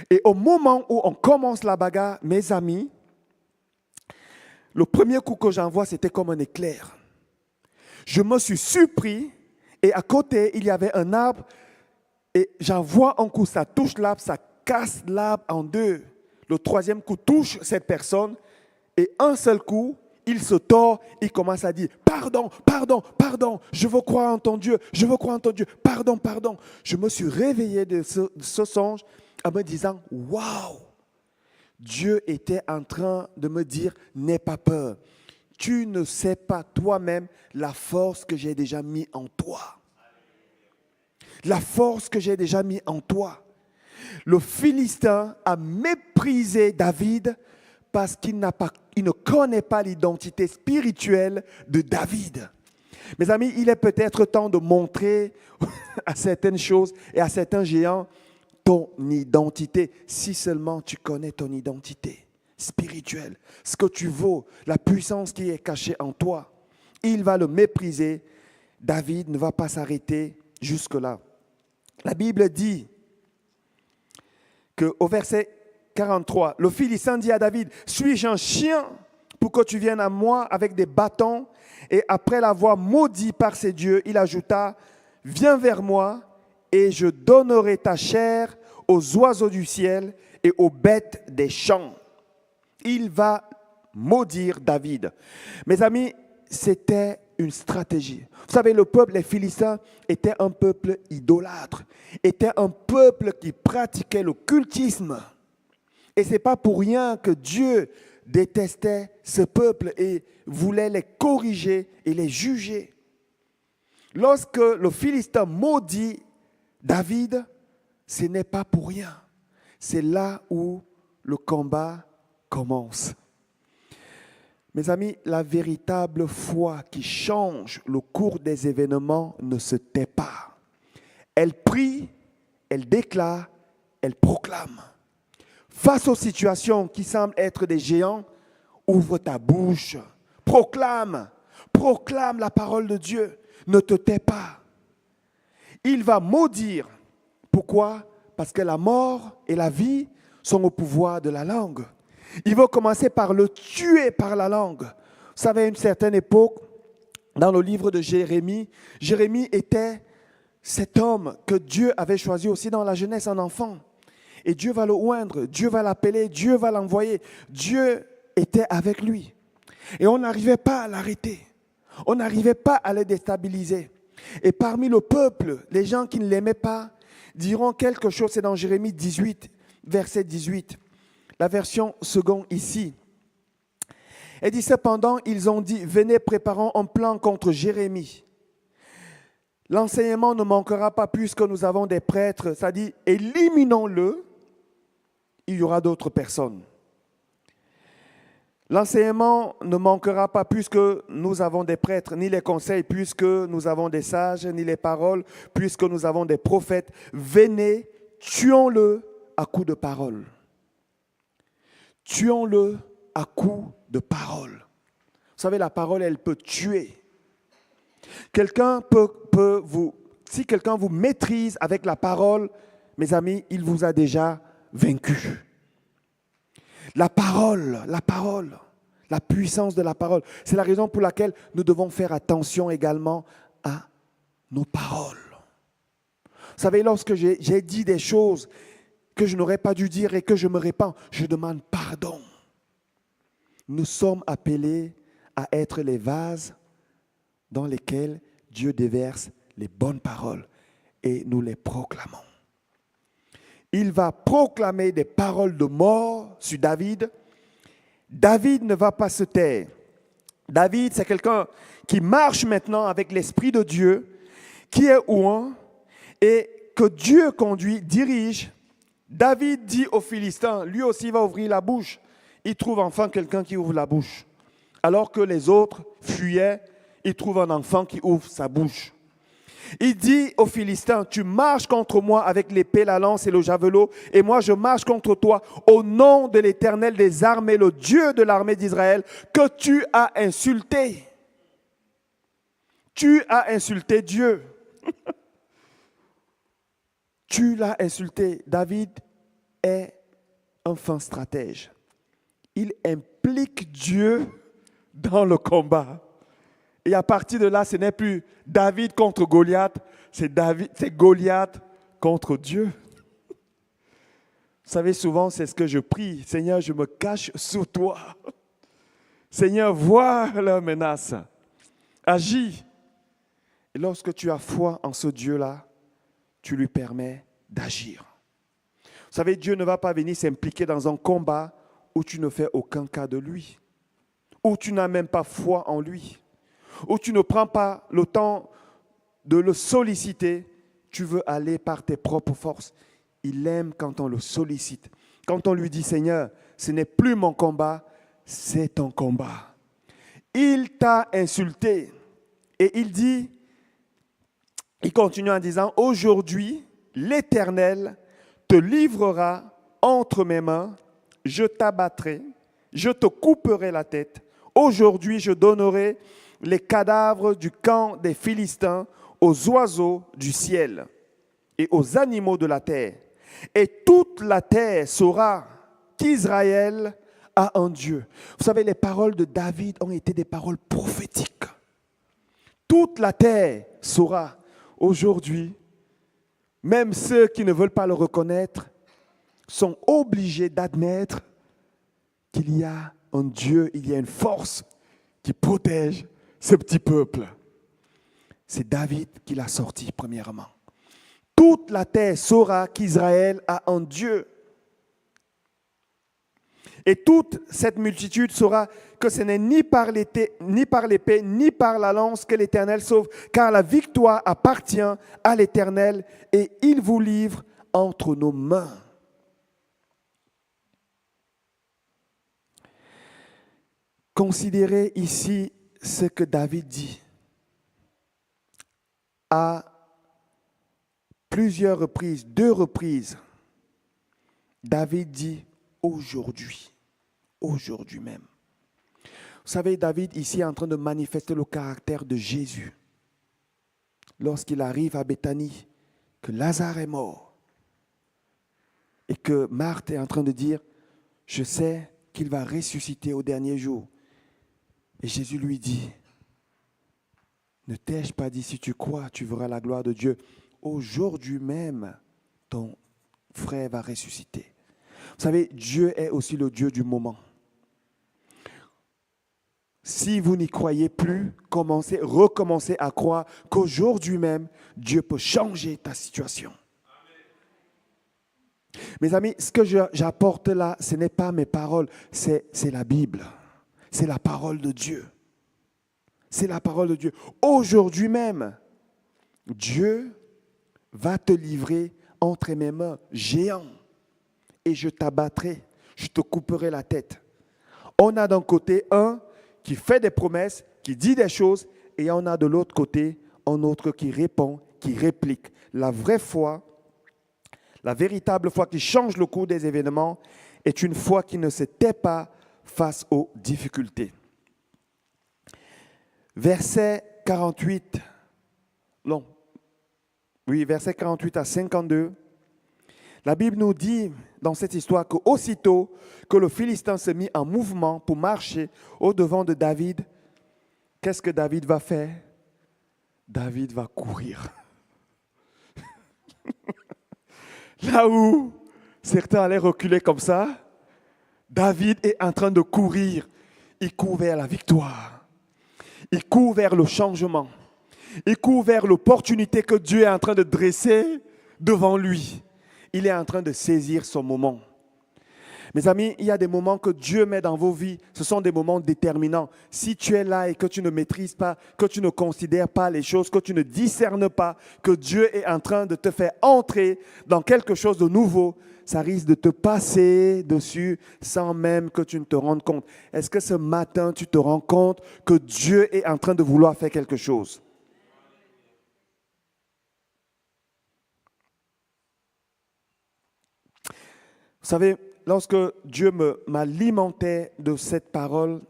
Et au moment où on commence la bagarre, mes amis, le premier coup que j'envoie, c'était comme un éclair. Je me suis surpris et à côté, il y avait un arbre et j'envoie un coup, ça touche l'arbre, ça casse l'arbre en deux. Le troisième coup touche cette personne et un seul coup, il se tord, il commence à dire « Pardon, pardon, pardon, je veux croire en ton Dieu, je veux croire en ton Dieu, pardon, pardon. » Je me suis réveillé de ce songe en me disant « Waouh !» Dieu était en train de me dire « N'aie pas peur. Tu ne sais pas toi-même la force que j'ai déjà mis en toi. » La force que j'ai déjà mis en toi. Le Philistin a méprisé David parce qu'il ne connaît pas l'identité spirituelle de David. Mes amis, il est peut-être temps de montrer à certaines choses et à certains géants ton identité, si seulement tu connais ton identité spirituelle, ce que tu vaux, la puissance qui est cachée en toi. Il va le mépriser. David ne va pas s'arrêter jusque-là. La Bible dit qu'au verset 43, le Philistin dit à David, « Suis-je un chien pour que tu viennes à moi avec des bâtons ?» Et après l'avoir maudit par ses dieux, il ajouta, « Viens vers moi et je donnerai ta chair aux oiseaux du ciel et aux bêtes des champs. » Il va maudire David. Mes amis, c'était une stratégie. Vous savez, le peuple, les Philistins, était un peuple idolâtre, était un peuple qui pratiquait le cultisme. Et ce n'est pas pour rien que Dieu détestait ce peuple et voulait les corriger et les juger. Lorsque le Philistin maudit David, ce n'est pas pour rien. C'est là où le combat commence. Mes amis, la véritable foi qui change le cours des événements ne se tait pas. Elle prie, elle déclare, elle proclame. Face aux situations qui semblent être des géants, ouvre ta bouche, proclame la parole de Dieu, ne te tais pas. Il va maudire. Pourquoi? Parce que la mort et la vie sont au pouvoir de la langue. Il va commencer par le tuer par la langue. Vous savez, à une certaine époque, dans le livre de Jérémie, Jérémie était cet homme que Dieu avait choisi aussi dans la jeunesse, un enfant. Et Dieu va le oindre, Dieu va l'appeler, Dieu va l'envoyer. Dieu était avec lui. Et on n'arrivait pas à l'arrêter. On n'arrivait pas à le déstabiliser. Et parmi le peuple, les gens qui ne l'aimaient pas diront quelque chose. C'est dans Jérémie 18, verset 18. La version seconde ici. Elle dit cependant, ils ont dit, venez, préparons un plan contre Jérémie. L'enseignement ne manquera pas puisque nous avons des prêtres. Ça dit, éliminons-le, il y aura d'autres personnes. L'enseignement ne manquera pas puisque nous avons des prêtres, ni les conseils puisque nous avons des sages, ni les paroles puisque nous avons des prophètes. Venez, tuons-le à coups de parole. Tuons-le à coups de parole. Vous savez, la parole, elle peut tuer. Si quelqu'un vous maîtrise avec la parole, mes amis, il vous a déjà vaincu. La parole, la puissance de la parole. C'est la raison pour laquelle nous devons faire attention également à nos paroles. Vous savez, lorsque j'ai dit des choses que je n'aurais pas dû dire et que je me répands, je demande pardon. Nous sommes appelés à être les vases dans lesquels Dieu déverse les bonnes paroles et nous les proclamons. Il va proclamer des paroles de mort sur David. David ne va pas se taire. David, c'est quelqu'un qui marche maintenant avec l'Esprit de Dieu, qui est ouant et que Dieu conduit, dirige. David dit aux Philistins, lui aussi va ouvrir la bouche. Il trouve enfin quelqu'un qui ouvre la bouche. Alors que les autres fuyaient, il trouve un enfant qui ouvre sa bouche. Il dit aux Philistins, tu marches contre moi avec l'épée, la lance et le javelot, et moi je marche contre toi au nom de l'Éternel des armées, le Dieu de l'armée d'Israël, que tu as insulté. Tu as insulté Dieu. Tu l'as insulté. David est un fin stratège. Il implique Dieu dans le combat. Et à partir de là, ce n'est plus David contre Goliath, c'est Goliath contre Dieu. Vous savez, souvent, c'est ce que je prie. Seigneur, je me cache sous toi. Seigneur, vois leur menace. Agis. Et lorsque tu as foi en ce Dieu-là, tu lui permets d'agir. Vous savez, Dieu ne va pas venir s'impliquer dans un combat où tu ne fais aucun cas de lui, où tu n'as même pas foi en lui, où tu ne prends pas le temps de le solliciter, tu veux aller par tes propres forces. Il aime quand on le sollicite. Quand on lui dit, Seigneur, ce n'est plus mon combat, c'est ton combat. Il t'a insulté. Et il continue en disant, aujourd'hui, l'Éternel te livrera entre mes mains, je t'abattrai, je te couperai la tête. Aujourd'hui, je donnerai les cadavres du camp des Philistins aux oiseaux du ciel et aux animaux de la terre. Et toute la terre saura qu'Israël a un Dieu. Vous savez, les paroles de David ont été des paroles prophétiques. Toute la terre saura. Aujourd'hui, même ceux qui ne veulent pas le reconnaître sont obligés d'admettre qu'il y a un Dieu, il y a une force qui protège ce petit peuple. C'est David qui l'a sorti premièrement. Toute la terre saura qu'Israël a un Dieu. Et toute cette multitude saura que ce n'est ni par l'épée, ni par la lance que l'Éternel sauve, car la victoire appartient à l'Éternel et il vous livre entre nos mains. Considérez ici ce que David dit. À plusieurs reprises, 2 reprises, David dit aujourd'hui, aujourd'hui même. Vous savez, David ici est en train de manifester le caractère de Jésus. Lorsqu'il arrive à Béthanie, que Lazare est mort et que Marthe est en train de dire, je sais qu'il va ressusciter au dernier jour. Et Jésus lui dit, ne t'ai-je pas dit, si tu crois, tu verras la gloire de Dieu. Aujourd'hui même, ton frère va ressusciter. Vous savez, Dieu est aussi le Dieu du moment. Si vous n'y croyez plus, recommencez à croire qu'aujourd'hui même, Dieu peut changer ta situation. Amen. Mes amis, ce que j'apporte là, ce n'est pas mes paroles, c'est la Bible. C'est la parole de Dieu. C'est la parole de Dieu. Aujourd'hui même, Dieu va te livrer entre mes mains, géant, et je t'abattrai, je te couperai la tête. On a d'un côté un qui fait des promesses, qui dit des choses, et on a de l'autre côté un autre qui répond, qui réplique. La vraie foi, la véritable foi qui change le cours des événements, est une foi qui ne se tait pas face aux difficultés. Verset 48, verset 48 à 52, la Bible nous dit dans cette histoire qu'aussitôt que le Philistin se mit en mouvement pour marcher au-devant de David, qu'est-ce que David va faire? David va courir. Là où certains allaient reculer comme ça, David est en train de courir. Il court vers la victoire. Il court vers le changement. Il court vers l'opportunité que Dieu est en train de dresser devant lui. Il est en train de saisir son moment. Mes amis, il y a des moments que Dieu met dans vos vies. Ce sont des moments déterminants. Si tu es là et que tu ne maîtrises pas, que tu ne considères pas les choses, que tu ne discernes pas, que Dieu est en train de te faire entrer dans quelque chose de nouveau, ça risque de te passer dessus sans même que tu ne te rendes compte. Est-ce que ce matin, tu te rends compte que Dieu est en train de vouloir faire quelque chose? Vous savez, lorsque Dieu m'alimentait de cette parole,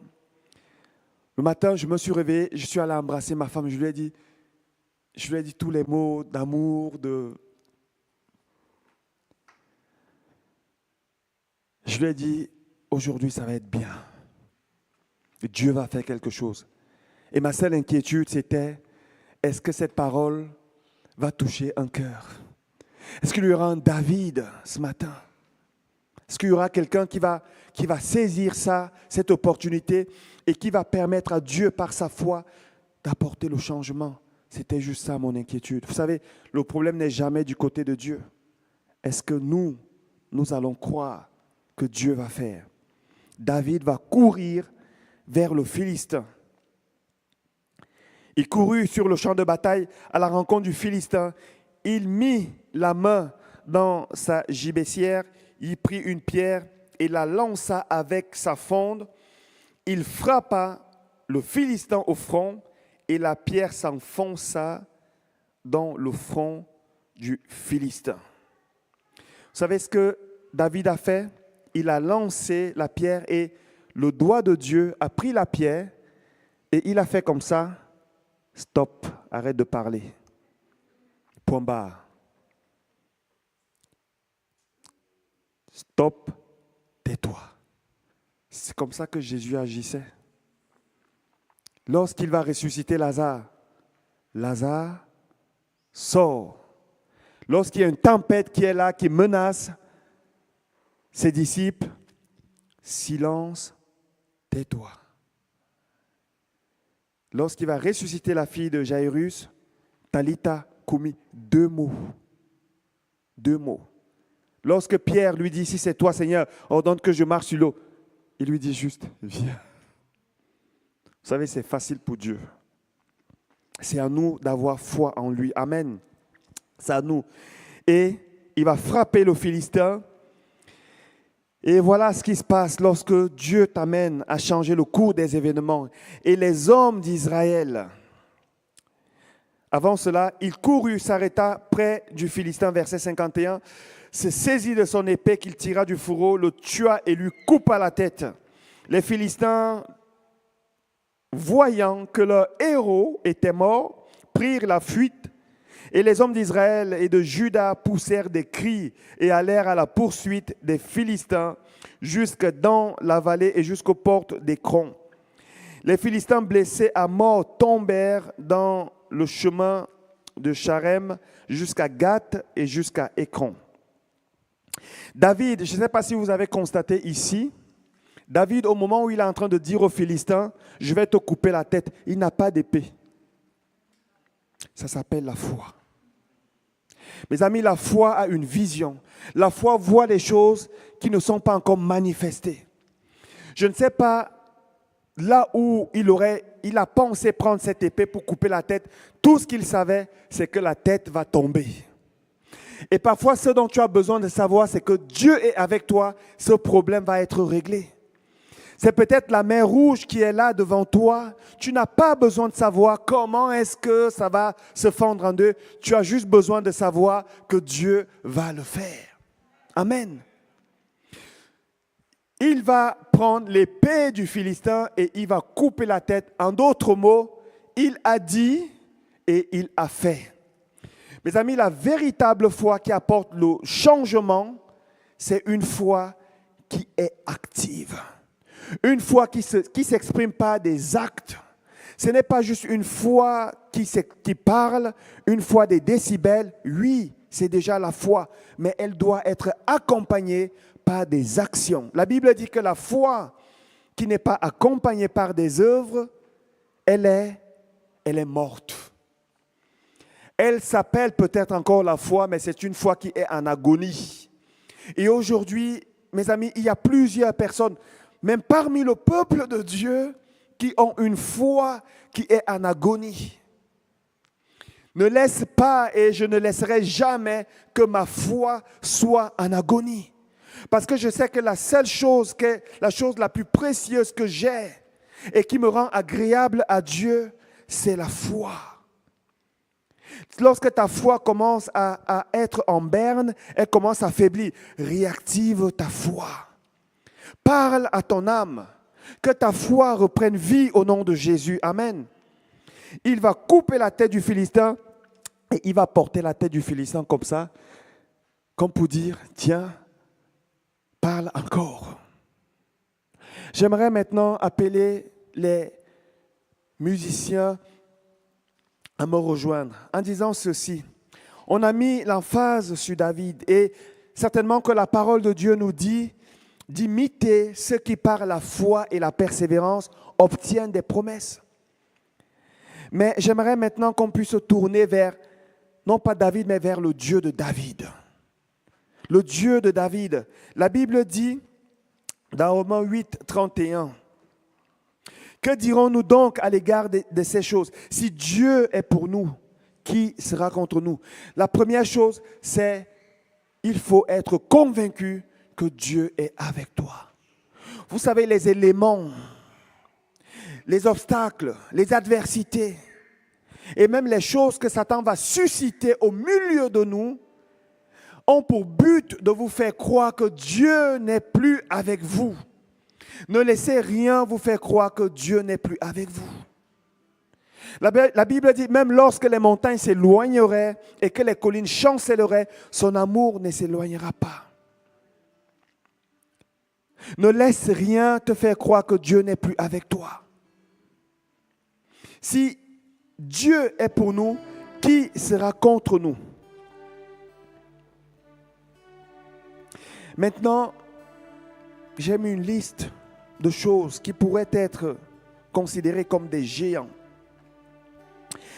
le matin, je me suis réveillé, je suis allé embrasser ma femme, je lui ai dit tous les mots d'amour, je lui ai dit, aujourd'hui ça va être bien. Dieu va faire quelque chose. Et ma seule inquiétude, c'était, est-ce que cette parole va toucher un cœur? Est-ce qu'il y aura un David ce matin? Est-ce qu'il y aura quelqu'un qui va saisir ça, cette opportunité, et qui va permettre à Dieu, par sa foi, d'apporter le changement? C'était juste ça mon inquiétude. Vous savez, le problème n'est jamais du côté de Dieu. Est-ce que nous allons croire que Dieu va faire? David va courir vers le Philistin. Il courut sur le champ de bataille à la rencontre du Philistin. Il mit la main dans sa gibecière. Il prit une pierre et la lança avec sa fronde. Il frappa le Philistin au front et la pierre s'enfonça dans le front du Philistin. Vous savez ce que David a fait? Il a lancé la pierre et le doigt de Dieu a pris la pierre et il a fait comme ça. Stop, arrête de parler. Point barre. Stop, tais-toi. C'est comme ça que Jésus agissait. Lorsqu'il va ressusciter Lazare, Lazare sort. Lorsqu'il y a une tempête qui est là, qui menace ses disciples, silence, tais-toi. Lorsqu'il va ressusciter la fille de Jairus, Talitha Koumi, 2 mots. 2 mots. Lorsque Pierre lui dit, si c'est toi Seigneur, ordonne que je marche sur l'eau, il lui dit juste, viens. Vous savez, c'est facile pour Dieu. C'est à nous d'avoir foi en lui. Amen. C'est à nous. Et il va frapper le Philistin. Et voilà ce qui se passe lorsque Dieu t'amène à changer le cours des événements. Et les hommes d'Israël, avant cela, il courut, s'arrêta près du Philistin, verset 51, se saisit de son épée qu'il tira du fourreau, le tua et lui coupa la tête. Les Philistins, voyant que leur héros était mort, prirent la fuite. Et les hommes d'Israël et de Juda poussèrent des cris et allèrent à la poursuite des Philistins jusque dans la vallée et jusqu'aux portes d'Écron. Les Philistins blessés à mort tombèrent dans le chemin de Charem jusqu'à Gath et jusqu'à Écron. David, je ne sais pas si vous avez constaté ici, David, au moment où il est en train de dire aux Philistins, je vais te couper la tête, il n'a pas d'épée. Ça s'appelle la foi. Mes amis, la foi a une vision. La foi voit les choses qui ne sont pas encore manifestées. Je ne sais pas là où il a pensé prendre cette épée pour couper la tête. Tout ce qu'il savait, c'est que la tête va tomber. Et parfois, ce dont tu as besoin de savoir, c'est que Dieu est avec toi. Ce problème va être réglé. C'est peut-être la mer rouge qui est là devant toi. Tu n'as pas besoin de savoir comment est-ce que ça va se fendre en deux. Tu as juste besoin de savoir que Dieu va le faire. Amen. Il va prendre l'épée du Philistin et il va couper la tête. En d'autres mots, il a dit et il a fait. Mes amis, la véritable foi qui apporte le changement, c'est une foi qui est active. Une foi qui s'exprime par des actes. Ce n'est pas juste une foi qui parle, une foi des décibels. Oui, c'est déjà la foi, mais elle doit être accompagnée par des actions. La Bible dit que la foi qui n'est pas accompagnée par des œuvres, elle est morte. Elle s'appelle peut-être encore la foi, mais c'est une foi qui est en agonie. Et aujourd'hui, mes amis, il y a plusieurs personnes, même parmi le peuple de Dieu, qui ont une foi qui est en agonie. Ne laisse pas, et je ne laisserai jamais que ma foi soit en agonie. Parce que je sais que la seule chose, la chose la plus précieuse que j'ai et qui me rend agréable à Dieu, c'est la foi. Lorsque ta foi commence à être en berne, elle commence à faiblir. Réactive ta foi. Parle à ton âme. Que ta foi reprenne vie au nom de Jésus. Amen. Il va couper la tête du Philistin et il va porter la tête du Philistin comme ça, comme pour dire, tiens, parle encore. J'aimerais maintenant appeler les musiciens à me rejoindre en disant ceci. On a mis l'emphase sur David et certainement que la parole de Dieu nous dit d'imiter ceux qui par la foi et la persévérance obtiennent des promesses. Mais j'aimerais maintenant qu'on puisse se tourner vers, non pas David, mais vers le Dieu de David. Le Dieu de David. La Bible dit dans Romains 8, 31, que dirons-nous donc à l'égard de ces choses? Si Dieu est pour nous, qui sera contre nous? La première chose, c'est il faut être convaincu que Dieu est avec toi. Vous savez, les éléments, les obstacles, les adversités, et même les choses que Satan va susciter au milieu de nous, ont pour but de vous faire croire que Dieu n'est plus avec vous. Ne laissez rien vous faire croire que Dieu n'est plus avec vous. La Bible dit, même lorsque les montagnes s'éloigneraient et que les collines chancelleraient, son amour ne s'éloignera pas. Ne laisse rien te faire croire que Dieu n'est plus avec toi. Si Dieu est pour nous, qui sera contre nous? Maintenant, j'ai mis une liste de choses qui pourraient être considérées comme des géants.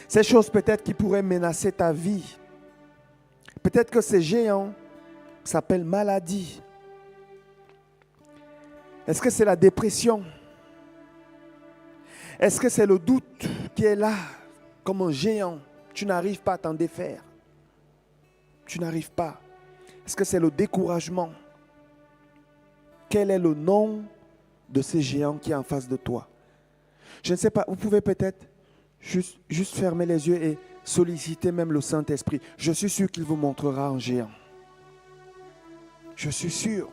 Ces choses peut-être qui pourraient menacer ta vie. Peut-être que ces géants s'appellent maladie. Est-ce que c'est la dépression? Est-ce que c'est le doute qui est là comme un géant? Tu n'arrives pas à t'en défaire. Tu n'arrives pas. Est-ce que c'est le découragement? Quel est le nom de ces géants qui est en face de toi? Je ne sais pas, vous pouvez peut-être juste fermer les yeux et solliciter même le Saint-Esprit. Je suis sûr qu'il vous montrera un géant. Je suis sûr.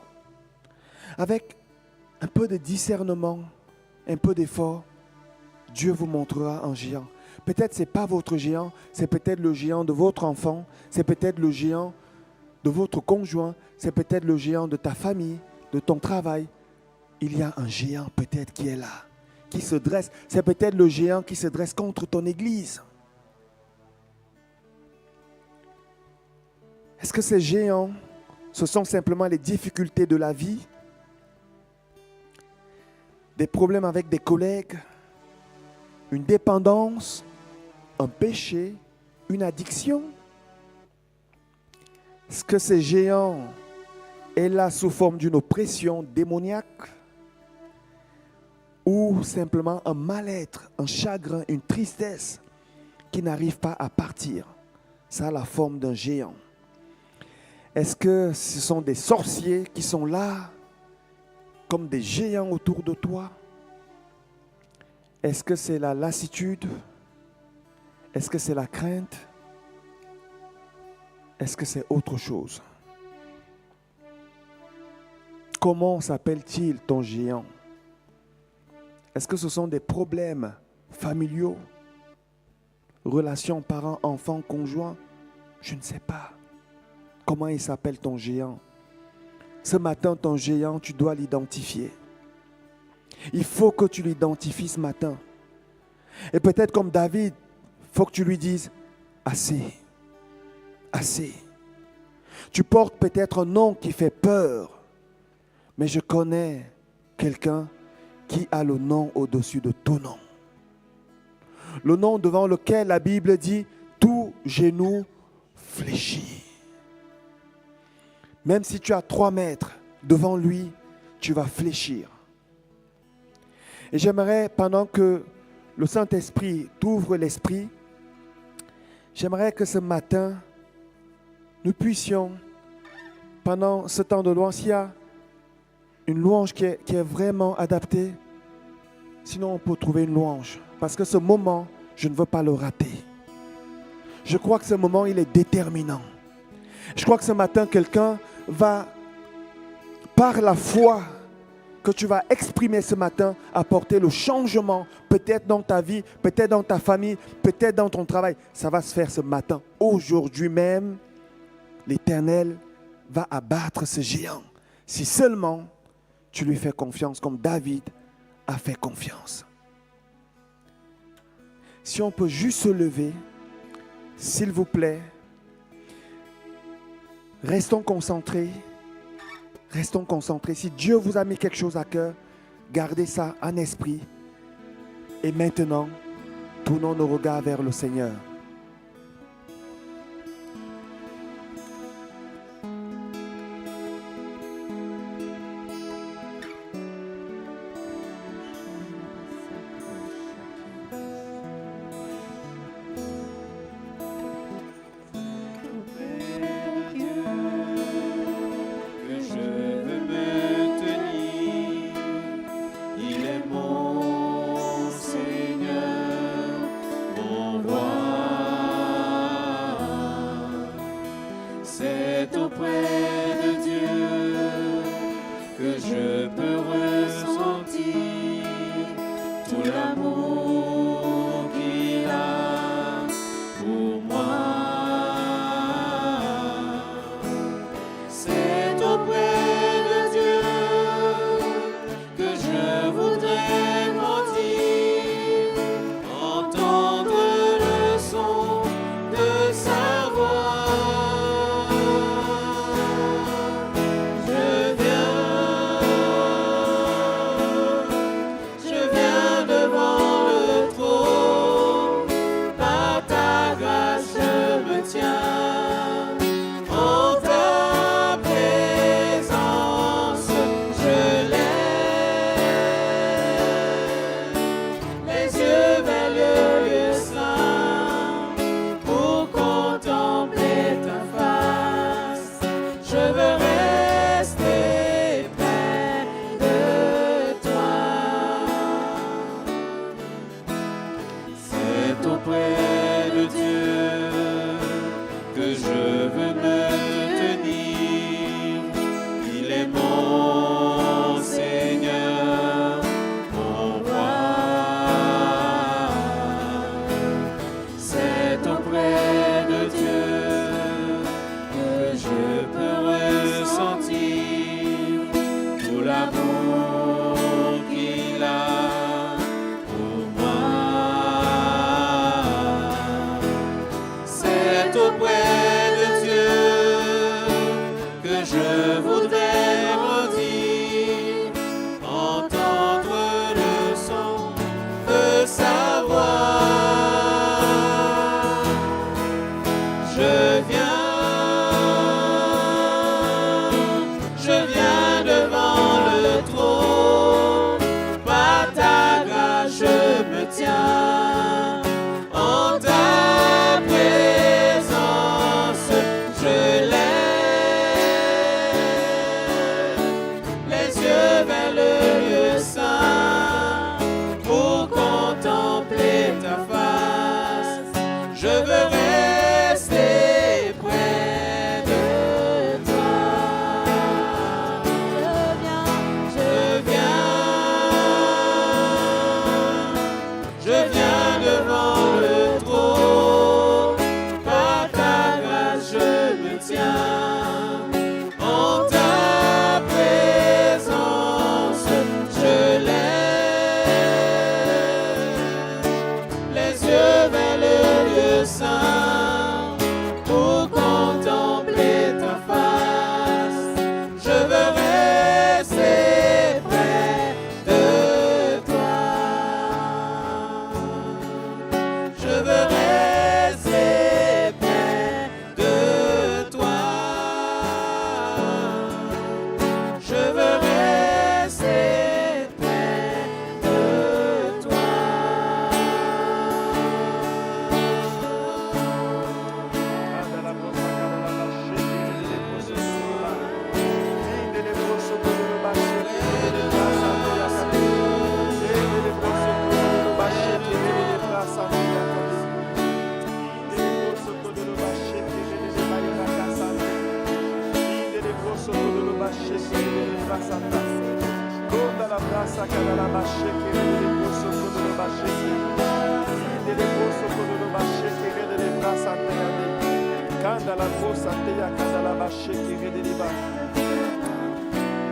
Avec un peu de discernement, un peu d'effort, Dieu vous montrera un géant. Peut-être ce n'est pas votre géant, c'est peut-être le géant de votre enfant, c'est peut-être le géant de votre conjoint, c'est peut-être le géant de ta famille, de ton travail. Il y a un géant peut-être qui est là, qui se dresse. C'est peut-être le géant qui se dresse contre ton église. Est-ce que ces géants, ce sont simplement les difficultés de la vie? Des problèmes avec des collègues? Une dépendance? Un péché? Une addiction? Est-ce que ces géants est là sous forme d'une oppression démoniaque ou simplement un mal-être, un chagrin, une tristesse qui n'arrive pas à partir? Ça a la forme d'un géant. Est-ce que ce sont des sorciers qui sont là comme des géants autour de toi? Est-ce que c'est la lassitude? Est-ce que c'est la crainte? Est-ce que c'est autre chose? Comment s'appelle-t-il ton géant? Est-ce que ce sont des problèmes familiaux? Relations parents-enfants, conjoints? Je ne sais pas. Comment il s'appelle ton géant? Ce matin, ton géant, tu dois l'identifier. Il faut que tu l'identifies ce matin. Et peut-être comme David, il faut que tu lui dises, assez, assez, Tu portes peut-être un nom qui fait peur, mais je connais quelqu'un qui a le nom au-dessus de tout nom. Le nom devant lequel la Bible dit tout genou fléchit. Même si tu as 3 mètres devant lui, tu vas fléchir. Et j'aimerais, pendant que le Saint-Esprit t'ouvre l'esprit, j'aimerais que ce matin, nous puissions, pendant ce temps de louange, s'il y a une louange qui est vraiment adaptée, sinon on peut trouver une louange. Parce que ce moment, je ne veux pas le rater. Je crois que ce moment, il est déterminant. Je crois que ce matin, quelqu'un va, par la foi que tu vas exprimer ce matin, apporter le changement, peut-être dans ta vie, peut-être dans ta famille, peut-être dans ton travail. Ça va se faire ce matin. Aujourd'hui même, l'Éternel va abattre ce géant. Si seulement tu lui fais confiance comme David a fait confiance. Si on peut juste se lever, s'il vous plaît, restons concentrés. Restons concentrés. Si Dieu vous a mis quelque chose à cœur, gardez ça en esprit. Et maintenant, tournons nos regards vers le Seigneur.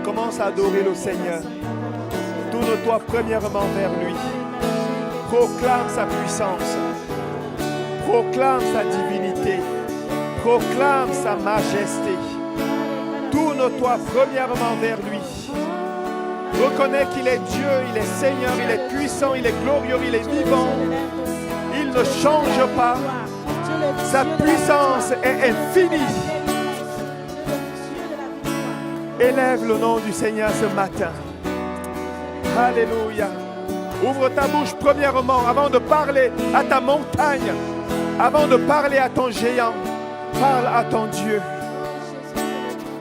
Commence à adorer le Seigneur. Tourne-toi premièrement vers lui. Proclame sa puissance. Proclame sa divinité. Proclame sa majesté. Tourne-toi premièrement vers lui. Reconnais qu'il est Dieu, il est Seigneur, il est puissant, il est glorieux, il est vivant. Il ne change pas. Sa puissance est infinie. Élève le nom du Seigneur ce matin. Alléluia. Ouvre ta bouche premièrement avant de parler à ta montagne, avant de parler à ton géant. Parle à ton Dieu.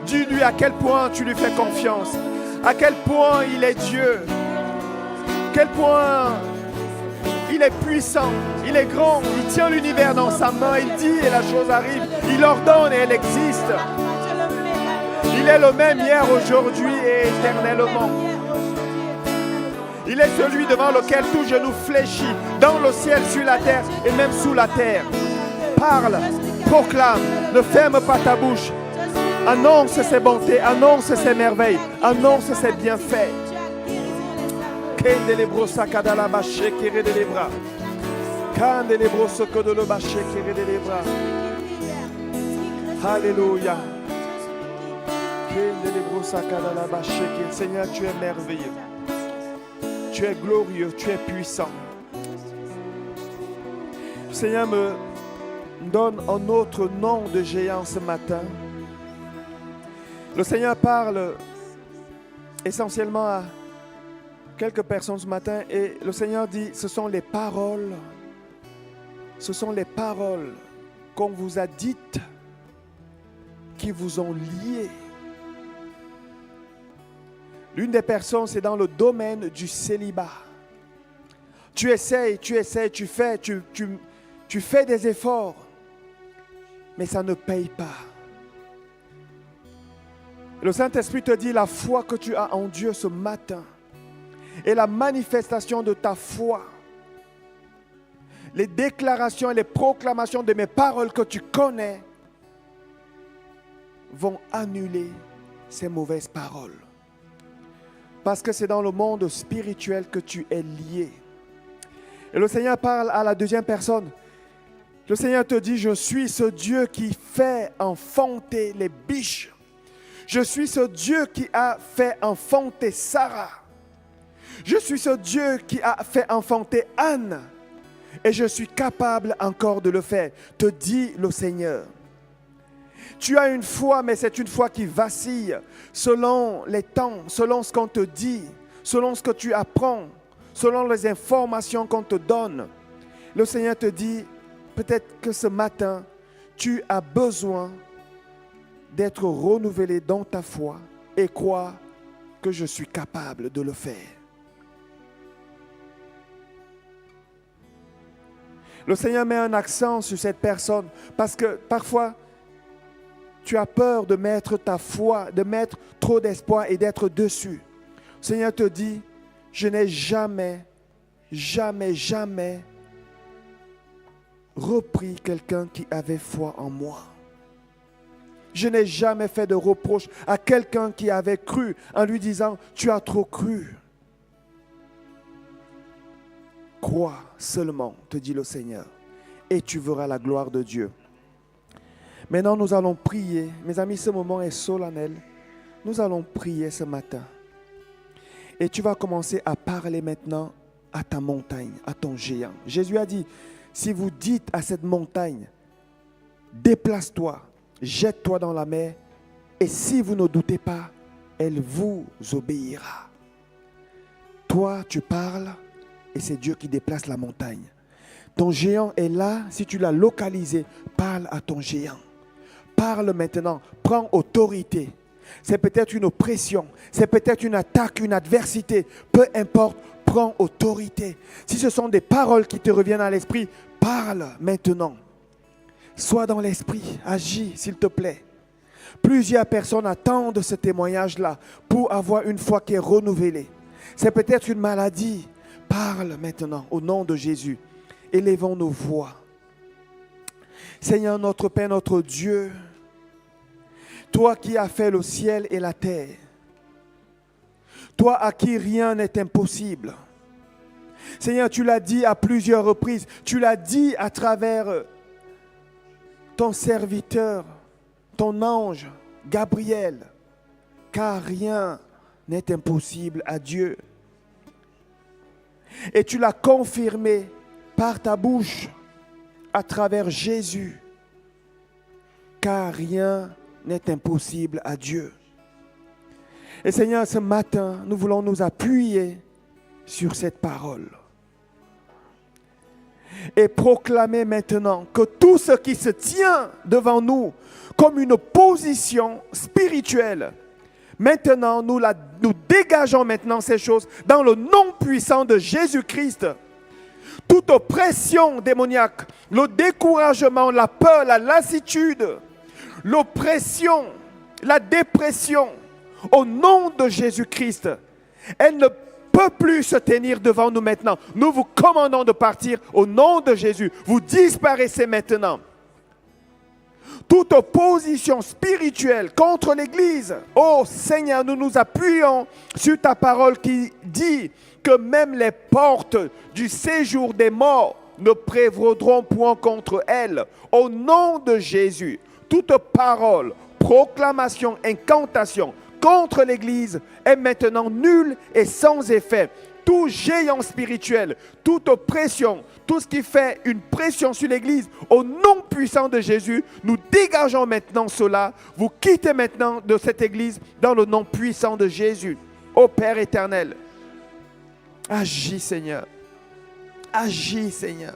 Dis-lui à quel point tu lui fais confiance, à quel point il est Dieu, quel point il est puissant, il est grand, il tient l'univers dans sa main, il dit et la chose arrive, il ordonne et elle existe. Il est le même hier, aujourd'hui et éternellement. Il est celui devant lequel tout genou fléchit, dans le ciel, sur la terre et même sous la terre. Parle, proclame, ne ferme pas ta bouche. Annonce ses bontés, annonce ses merveilles, annonce ses bienfaits. Alléluia. Seigneur, tu es merveilleux. Tu es glorieux, tu es puissant. Seigneur, me donne un autre nom de géant ce matin. Le Seigneur parle essentiellement à quelques personnes ce matin et le Seigneur dit, ce sont les paroles qu'on vous a dites qui vous ont liés. L'une des personnes, c'est dans le domaine du célibat. Tu essayes, tu fais des efforts, mais ça ne paye pas. Le Saint-Esprit te dit la foi que tu as en Dieu ce matin et la manifestation de ta foi, les déclarations et les proclamations de mes paroles que tu connais vont annuler ces mauvaises paroles. Parce que c'est dans le monde spirituel que tu es lié. Et le Seigneur parle à la deuxième personne. Le Seigneur te dit, je suis ce Dieu qui fait enfanter les biches. Je suis ce Dieu qui a fait enfanter Sarah. Je suis ce Dieu qui a fait enfanter Anne. Et je suis capable encore de le faire, te dit le Seigneur. Tu as une foi, mais c'est une foi qui vacille selon les temps, selon ce qu'on te dit, selon ce que tu apprends, selon les informations qu'on te donne. Le Seigneur te dit, peut-être que ce matin, tu as besoin d'être renouvelé dans ta foi et crois que je suis capable de le faire. Le Seigneur met un accent sur cette personne parce que parfois, tu as peur de mettre ta foi, de mettre trop d'espoir et d'être dessus. Le Seigneur te dit, je n'ai jamais repris quelqu'un qui avait foi en moi. Je n'ai jamais fait de reproche à quelqu'un qui avait cru en lui disant, tu as trop cru. Crois seulement, te dit le Seigneur, et tu verras la gloire de Dieu. Maintenant, nous allons prier. Mes amis, ce moment est solennel. Nous allons prier ce matin. Et tu vas commencer à parler maintenant à ta montagne, à ton géant. Jésus a dit, si vous dites à cette montagne, déplace-toi, jette-toi dans la mer, et si vous ne doutez pas, elle vous obéira. Toi, tu parles, et c'est Dieu qui déplace la montagne. Ton géant est là, si tu l'as localisé, parle à ton géant. Parle maintenant, prends autorité. C'est peut-être une oppression, c'est peut-être une attaque, une adversité. Peu importe, prends autorité. Si ce sont des paroles qui te reviennent à l'esprit, parle maintenant. Sois dans l'esprit, agis s'il te plaît. Plusieurs personnes attendent ce témoignage-là pour avoir une foi qui est renouvelée. C'est peut-être une maladie. Parle maintenant au nom de Jésus. Élevons nos voix. Seigneur notre Père, notre Dieu, toi qui as fait le ciel et la terre, toi à qui rien n'est impossible. Seigneur, tu l'as dit à plusieurs reprises, tu l'as dit à travers ton serviteur, ton ange, Gabriel, car rien n'est impossible à Dieu. Et tu l'as confirmé par ta bouche à travers Jésus, car rien n'est impossible à Dieu. Et Seigneur, ce matin, nous voulons nous appuyer sur cette parole et proclamer maintenant que tout ce qui se tient devant nous comme une position spirituelle, maintenant nous dégageons maintenant ces choses dans le nom puissant de Jésus-Christ. Toute oppression démoniaque, le découragement, la peur, la lassitude, l'oppression, la dépression, au nom de Jésus-Christ, elle ne peut plus se tenir devant nous maintenant. Nous vous commandons de partir au nom de Jésus. Vous disparaissez maintenant. Toute opposition spirituelle contre l'Église, oh Seigneur, nous nous appuyons sur ta parole qui dit que même les portes du séjour des morts ne prévaudront point contre elle. Au nom de Jésus, toute parole, proclamation, incantation contre l'Église est maintenant nulle et sans effet. Tout géant spirituel, toute oppression, tout ce qui fait une pression sur l'Église, au nom puissant de Jésus, nous dégageons maintenant cela. Vous quittez maintenant de cette Église dans le nom puissant de Jésus. Ô Père éternel, agis Seigneur. Agis Seigneur.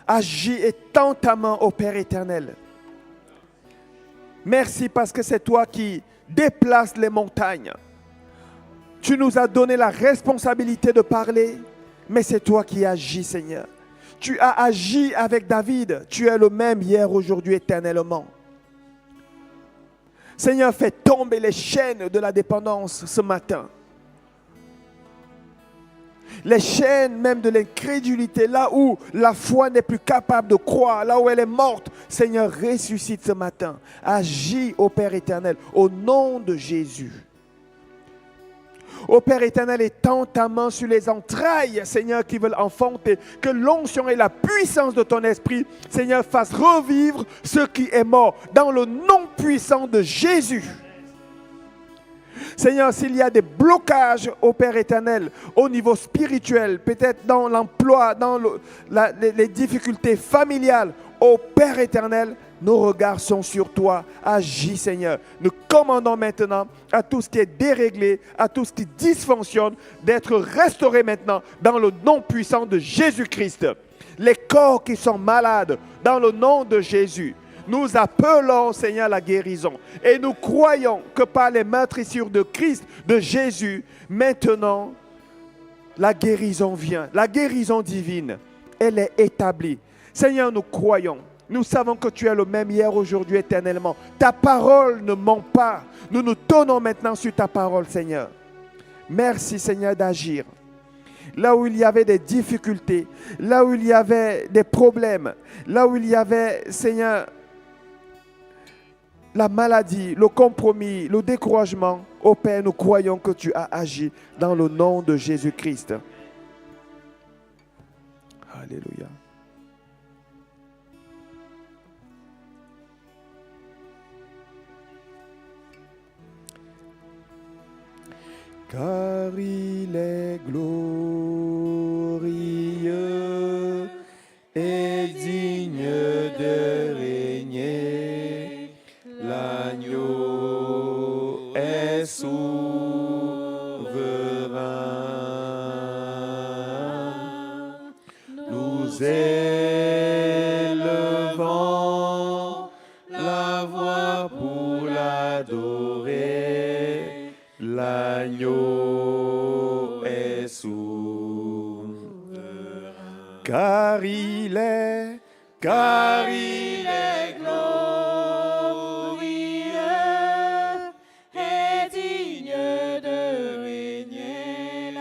Agis et tends ta main au Père éternel. Merci parce que c'est toi qui déplaces les montagnes. Tu nous as donné la responsabilité de parler, mais c'est toi qui agis, Seigneur. Tu as agi avec David. Tu es le même hier, aujourd'hui, éternellement. Seigneur, fais tomber les chaînes de la dépendance ce matin. Les chaînes même de l'incrédulité, là où la foi n'est plus capable de croire, là où elle est morte. Seigneur, ressuscite ce matin. Agis, ô Père éternel, au nom de Jésus. Ô Père éternel, étends ta main sur les entrailles, Seigneur, qui veulent enfanter. Que l'onction et la puissance de ton esprit, Seigneur, fassent revivre ce qui est mort dans le nom puissant de Jésus. Seigneur, s'il y a des blocages au Père éternel, au niveau spirituel, peut-être dans l'emploi, dans les difficultés familiales, au Père éternel, nos regards sont sur toi. Agis, Seigneur. Nous commandons maintenant à tout ce qui est déréglé, à tout ce qui dysfonctionne, d'être restauré maintenant dans le nom puissant de Jésus-Christ. Les corps qui sont malades, dans le nom de Jésus, nous appelons, Seigneur, la guérison. Et nous croyons que par les meurtrissures de Christ, de Jésus, maintenant, la guérison vient. La guérison divine, elle est établie. Seigneur, nous croyons. Nous savons que tu es le même hier, aujourd'hui, éternellement. Ta parole ne ment pas. Nous nous tenons maintenant sur ta parole, Seigneur. Merci, Seigneur, d'agir. Là où il y avait des difficultés, là où il y avait des problèmes, là où il y avait, Seigneur, la maladie, le compromis, le découragement, ô Père, nous croyons que tu as agi dans le nom de Jésus-Christ. Alléluia. Car il est glorieux et digne de régner. L'agneau est souverain. Nous élevons la voix pour l'adorer. L'agneau est souverain. Car il est glorieux et digne de régner.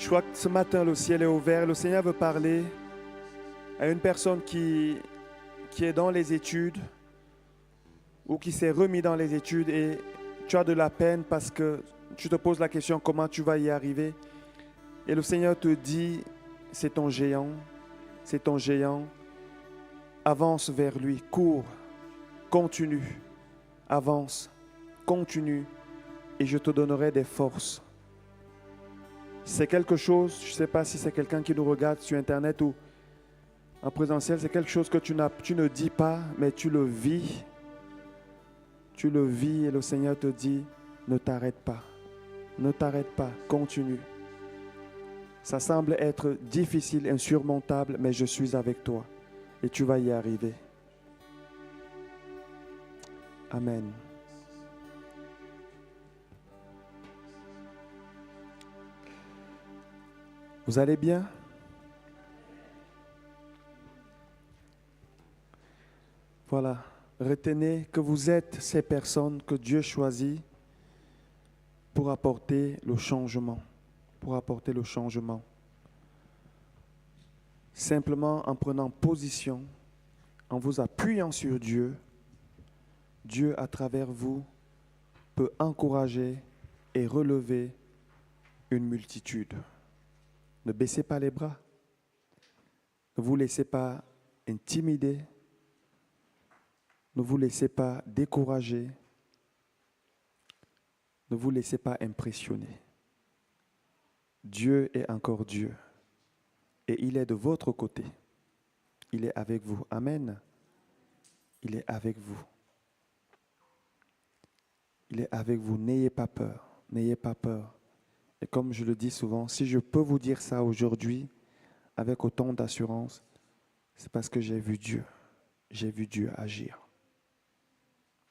Je crois que ce matin, le ciel est ouvert. Le Seigneur veut parler à une personne qui est dans les études ou qui s'est remis dans les études et tu as de la peine parce que tu te poses la question comment tu vas y arriver. Et le Seigneur te dit, c'est ton géant, c'est ton géant. Avance vers lui, cours, continue, avance, continue et je te donnerai des forces. C'est quelque chose, je ne sais pas si c'est quelqu'un qui nous regarde sur Internet ou en présentiel, c'est quelque chose que tu ne dis pas, mais tu le vis. Tu le vis et le Seigneur te dit, ne t'arrête pas, ne t'arrête pas, continue. Ça semble être difficile, insurmontable, mais je suis avec toi et tu vas y arriver. Amen. Vous allez bien? Voilà. Retenez que vous êtes ces personnes que Dieu choisit pour apporter le changement. Pour apporter le changement. Simplement en prenant position, en vous appuyant sur Dieu, Dieu à travers vous peut encourager et relever une multitude. Ne baissez pas les bras. Ne vous laissez pas intimider. Ne vous laissez pas décourager. Ne vous laissez pas impressionner. Dieu est encore Dieu. Et il est de votre côté. Il est avec vous. Amen. Il est avec vous. Il est avec vous. N'ayez pas peur. N'ayez pas peur. Et comme je le dis souvent, si je peux vous dire ça aujourd'hui avec autant d'assurance, c'est parce que j'ai vu Dieu. J'ai vu Dieu agir.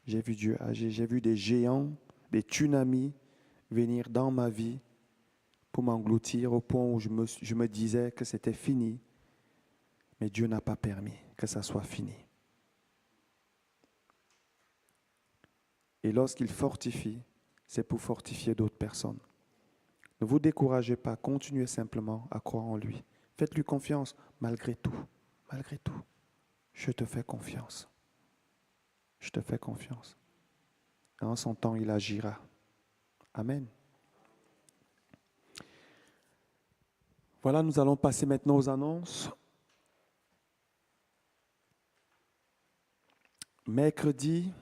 J'ai vu Dieu agir. J'ai vu des géants, des tsunamis venir dans ma vie pour m'engloutir au point où je me disais que c'était fini. Mais Dieu n'a pas permis que ça soit fini. Et lorsqu'il fortifie, c'est pour fortifier d'autres personnes. Ne vous découragez pas, continuez simplement à croire en lui. Faites-lui confiance malgré tout. Malgré tout, je te fais confiance. Je te fais confiance. Et en son temps, il agira. Amen. Voilà, nous allons passer maintenant aux annonces. Mercredi,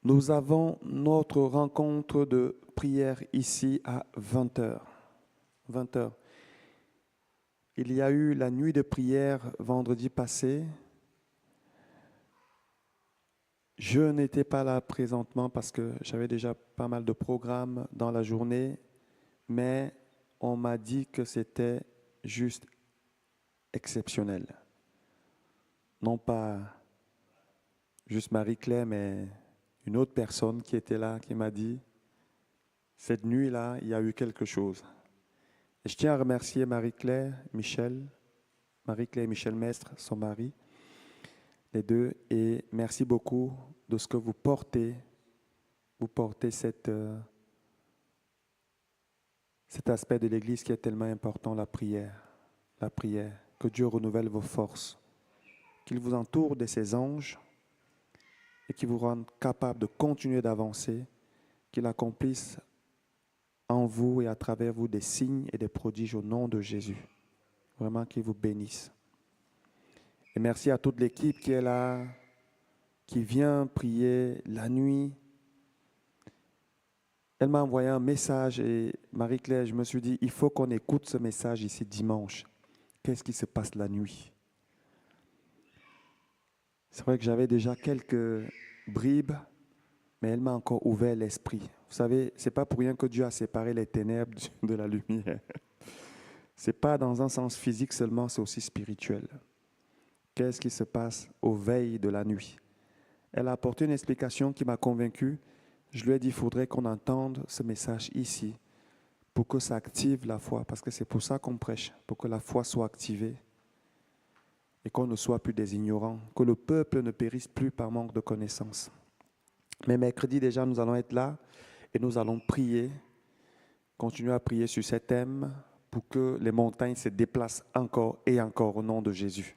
nous avons notre rencontre de prière ici à 20h. 20h. Il y a eu la nuit de prière vendredi passé. Je n'étais pas là présentement parce que j'avais déjà pas mal de programmes dans la journée, mais on m'a dit que c'était juste exceptionnel. Non pas juste Marie-Claire, mais une autre personne qui était là, qui m'a dit, cette nuit-là, il y a eu quelque chose. Et je tiens à remercier Marie-Claire et Michel Mestre, son mari, les deux, et merci beaucoup de ce que vous portez. Vous portez cet aspect de l'Église qui est tellement important, la prière. La prière. Que Dieu renouvelle vos forces. Qu'il vous entoure de ses anges et qu'il vous rende capable de continuer d'avancer. Qu'il accomplisse en vous et à travers vous des signes et des prodiges au nom de Jésus. Vraiment qu'il vous bénisse. Et merci à toute l'équipe qui est là, qui vient prier la nuit. Elle m'a envoyé un message et Marie-Claire, je me suis dit, il faut qu'on écoute ce message ici dimanche. Qu'est-ce qui se passe la nuit? C'est vrai que j'avais déjà quelques bribes, mais elle m'a encore ouvert l'esprit. Vous savez, ce n'est pas pour rien que Dieu a séparé les ténèbres de la lumière. Ce n'est pas dans un sens physique seulement, c'est aussi spirituel. Qu'est-ce qui se passe aux veilles de la nuit? Elle a apporté une explication qui m'a convaincu. Je lui ai dit, il faudrait qu'on entende ce message ici pour que ça active la foi, parce que c'est pour ça qu'on prêche, pour que la foi soit activée et qu'on ne soit plus des ignorants, que le peuple ne périsse plus par manque de connaissances. Mais mercredi déjà, nous allons être là et nous allons prier continuer à prier sur ces thèmes pour que les montagnes se déplacent encore et encore au nom de Jésus.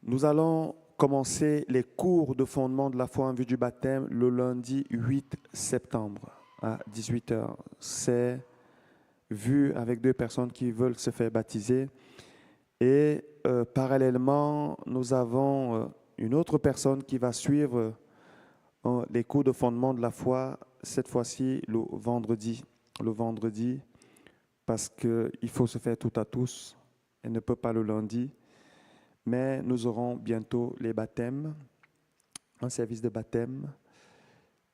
Nous allons commencer les cours de fondement de la foi en vue du baptême le lundi 8 septembre à 18h. C'est vu avec 2 personnes qui veulent se faire baptiser. Et parallèlement, nous avons une autre personne qui va suivre les cours de fondement de la foi, cette fois-ci le vendredi, parce qu'il faut se faire tout à tous. Elle ne peut pas le lundi, mais nous aurons bientôt les baptêmes, un service de baptême,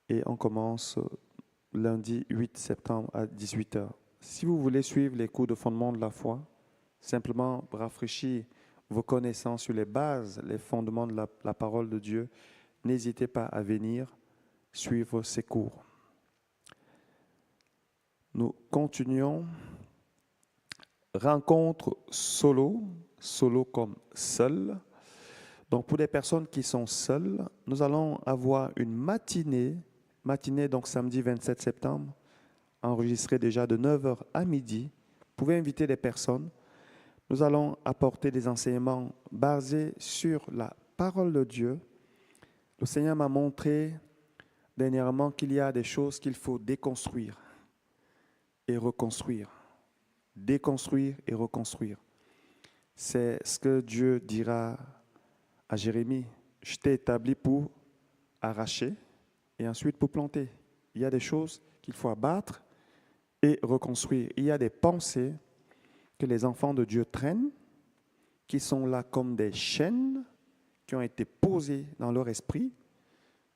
et on commence lundi 8 septembre à 18h. Si vous voulez suivre les cours de fondement de la foi, simplement rafraîchir vos connaissances sur les bases, les fondements de la parole de Dieu, n'hésitez pas à venir suivre ces cours. Nous continuons. Rencontre solo comme seul. Donc pour les personnes qui sont seules, nous allons avoir une matinée donc samedi 27 septembre, enregistrée déjà de 9h à midi. Vous pouvez inviter des personnes. Nous allons apporter des enseignements basés sur la parole de Dieu. Le Seigneur m'a montré dernièrement qu'il y a des choses qu'il faut déconstruire et reconstruire. Déconstruire et reconstruire. C'est ce que Dieu dira à Jérémie. Je t'ai établi pour arracher et ensuite pour planter. Il y a des choses qu'il faut abattre et reconstruire. Il y a des pensées que les enfants de Dieu traînent, qui sont là comme des chaînes qui ont été posées dans leur esprit,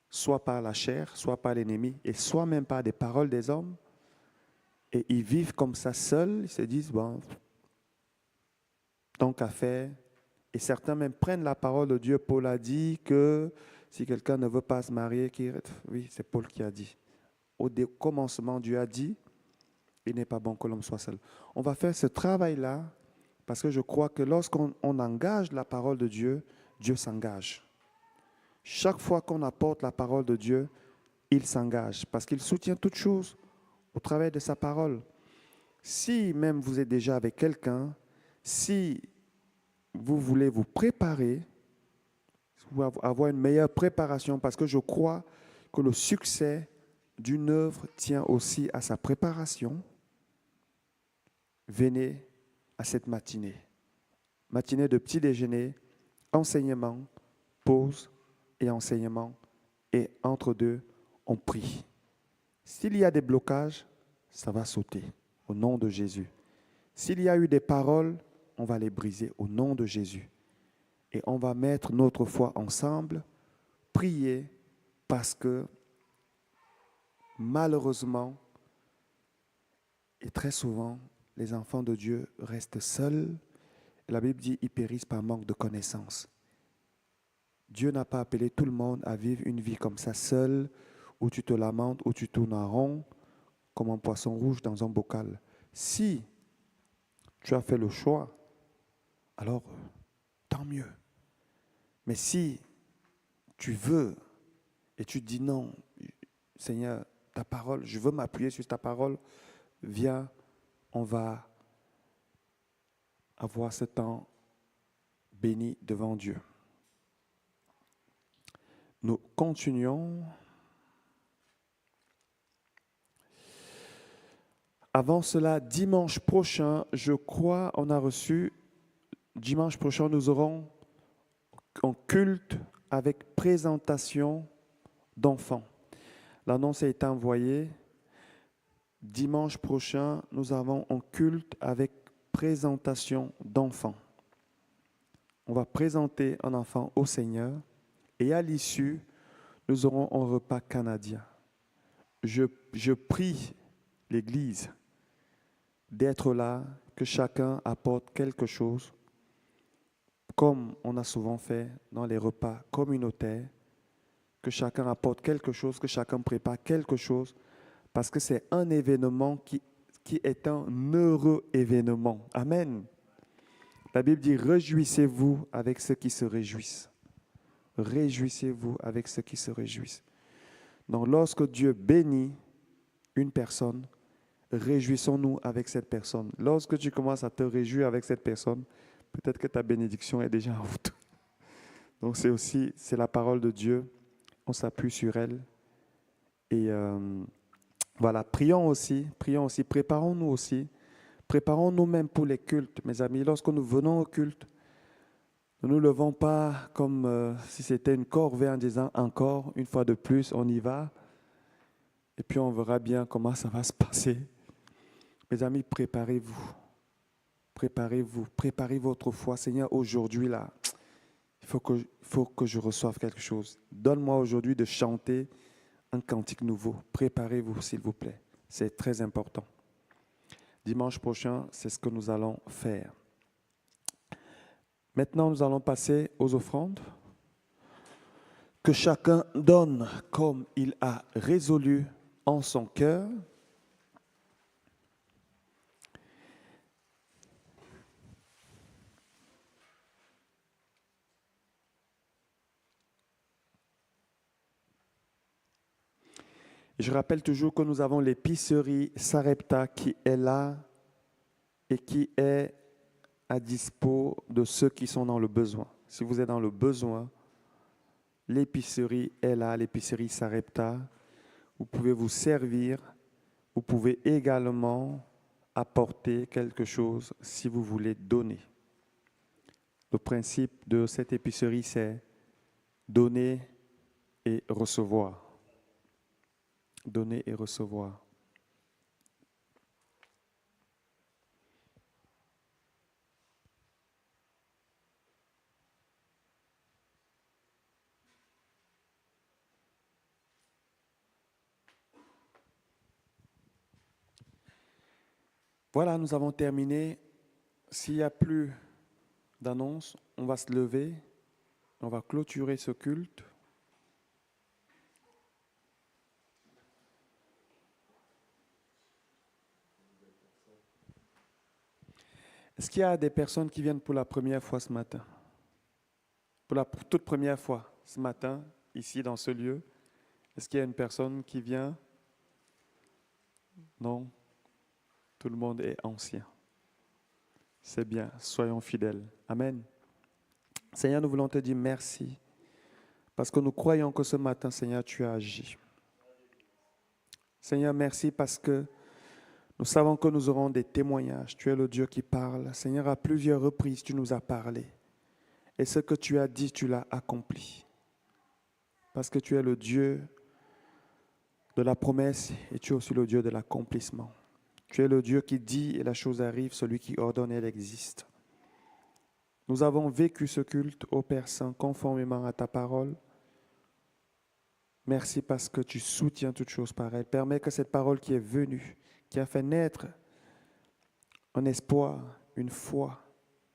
soit par la chair, soit par l'ennemi, et soit même par des paroles des hommes. Et ils vivent comme ça seuls, ils se disent, bon, tant qu'à faire. Et certains même prennent la parole de Dieu. Paul a dit que si quelqu'un ne veut pas se marier, oui, c'est Paul qui a dit. Au commencement, Dieu a dit, il n'est pas bon que l'homme soit seul. On va faire ce travail-là parce que je crois que lorsqu'on engage la parole de Dieu, Dieu s'engage. Chaque fois qu'on apporte la parole de Dieu, il s'engage parce qu'il soutient toutes choses au travers de sa parole. Si même vous êtes déjà avec quelqu'un, si vous voulez vous préparer, avoir une meilleure préparation, parce que je crois que le succès d'une œuvre tient aussi à sa préparation, venez à cette matinée. Matinée de petit déjeuner, enseignement, pause et enseignement. Et entre deux, on prie. S'il y a des blocages, ça va sauter au nom de Jésus. S'il y a eu des paroles, on va les briser au nom de Jésus. Et on va mettre notre foi ensemble, prier, parce que malheureusement, et très souvent, les enfants de Dieu restent seuls. La Bible dit qu'ils périssent par manque de connaissance. Dieu n'a pas appelé tout le monde à vivre une vie comme ça, seul, où tu te lamentes, où tu tournes en rond, comme un poisson rouge dans un bocal. Si tu as fait le choix, alors tant mieux. Mais si tu veux et tu dis non, Seigneur, ta parole, je veux m'appuyer sur ta parole, viens, on va avoir ce temps béni devant Dieu. Nous continuons. Avant cela, dimanche prochain, je crois, dimanche prochain, nous aurons un culte avec présentation d'enfants. L'annonce a été envoyée. Dimanche prochain, nous avons un culte avec présentation d'enfants. On va présenter un enfant au Seigneur et à l'issue, nous aurons un repas canadien. Je prie l'Église d'être là, que chacun apporte quelque chose, comme on a souvent fait dans les repas communautaires, que chacun apporte quelque chose, que chacun prépare quelque chose, parce que c'est un événement qui est un heureux événement. Amen. La Bible dit, réjouissez-vous avec ceux qui se réjouissent. Réjouissez-vous avec ceux qui se réjouissent. Donc lorsque Dieu bénit, une personne, réjouissons-nous avec cette personne. Lorsque tu commences à te réjouir avec cette personne, peut-être que ta bénédiction est déjà en route. Donc c'est la parole de Dieu. On s'appuie sur elle. Et voilà, prions aussi, préparons-nous aussi. Préparons nous-mêmes pour les cultes, mes amis. Lorsque nous venons au culte, ne nous levons pas comme si c'était une corvée en disant encore, une fois de plus, on y va. Et puis on verra bien comment ça va se passer. Mes amis, préparez-vous. Préparez-vous. Préparez votre foi. Seigneur, aujourd'hui, là, il faut que je reçoive quelque chose. Donne-moi aujourd'hui de chanter un cantique nouveau. Préparez-vous, s'il vous plaît. C'est très important. Dimanche prochain, c'est ce que nous allons faire. Maintenant, nous allons passer aux offrandes. Que chacun donne comme il a résolu en son cœur. Je rappelle toujours que nous avons l'épicerie Sarepta qui est là et qui est à dispo de ceux qui sont dans le besoin. Si vous êtes dans le besoin, l'épicerie est là, l'épicerie Sarepta. Vous pouvez vous servir. Vous pouvez également apporter quelque chose si vous voulez donner. Le principe de cette épicerie, c'est donner et recevoir. Donner et recevoir. Voilà, nous avons terminé. S'il n'y a plus d'annonces, on va se lever, on va clôturer ce culte. Est-ce qu'il y a des personnes qui viennent pour la première fois ce matin? Pour la toute première fois ce matin, ici dans ce lieu, est-ce qu'il y a une personne qui vient? Non? Tout le monde est ancien. C'est bien, soyons fidèles. Amen. Seigneur, nous voulons te dire merci parce que nous croyons que ce matin, Seigneur, tu as agi. Seigneur, merci parce que nous savons que nous aurons des témoignages. Tu es le Dieu qui parle. Seigneur, à plusieurs reprises, tu nous as parlé. Et ce que tu as dit, tu l'as accompli. Parce que tu es le Dieu de la promesse et tu es aussi le Dieu de l'accomplissement. Tu es le Dieu qui dit et la chose arrive, celui qui ordonne, elle existe. Nous avons vécu ce culte, ô Père Saint, conformément à ta parole. Merci parce que tu soutiens toutes choses par elle. Permets que cette parole qui est venue, qui a fait naître un espoir, une foi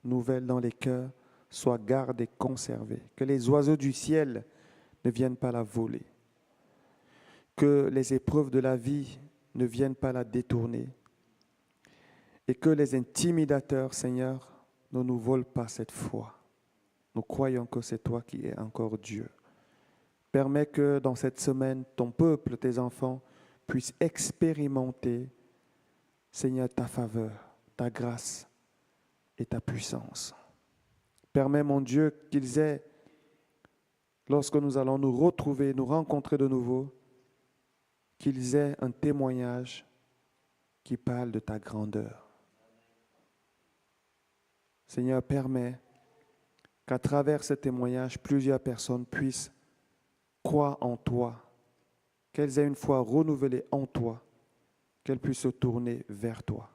nouvelle dans les cœurs, soit gardée, conservée. Que les oiseaux du ciel ne viennent pas la voler. Que les épreuves de la vie ne viennent pas la détourner. Et que les intimidateurs, Seigneur, ne nous volent pas cette foi. Nous croyons que c'est toi qui es encore Dieu. Permets que dans cette semaine, ton peuple, tes enfants, puissent expérimenter, Seigneur, ta faveur, ta grâce et ta puissance. Permets, mon Dieu, qu'ils aient, lorsque nous allons nous retrouver, nous rencontrer de nouveau, qu'ils aient un témoignage qui parle de ta grandeur. Seigneur, permets qu'à travers ce témoignage, plusieurs personnes puissent croire en toi, qu'elles aient une foi renouvelée en toi, qu'elles puissent se tourner vers toi.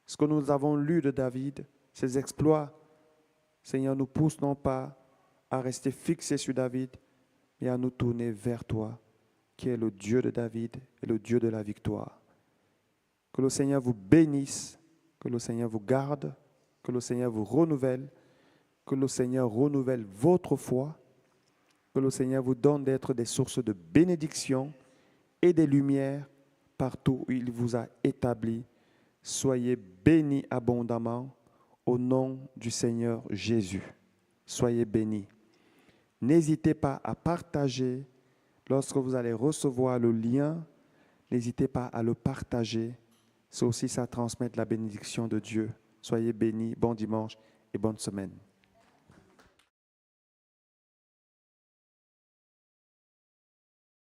Ce que nous avons lu de David, ses exploits, Seigneur, nous poussent non pas à rester fixés sur David, mais à nous tourner vers toi, qui est le Dieu de David et le Dieu de la victoire. Que le Seigneur vous bénisse, que le Seigneur vous garde, que le Seigneur vous renouvelle, que le Seigneur renouvelle votre foi, que le Seigneur vous donne d'être des sources de bénédiction et des lumières partout où il vous a établis. Soyez bénis abondamment au nom du Seigneur Jésus. Soyez bénis. N'hésitez pas à partager lorsque vous allez recevoir le lien. n'hésitez pas à le partager. C'est aussi ça transmettre la bénédiction de Dieu. Soyez bénis, bon dimanche et bonne semaine.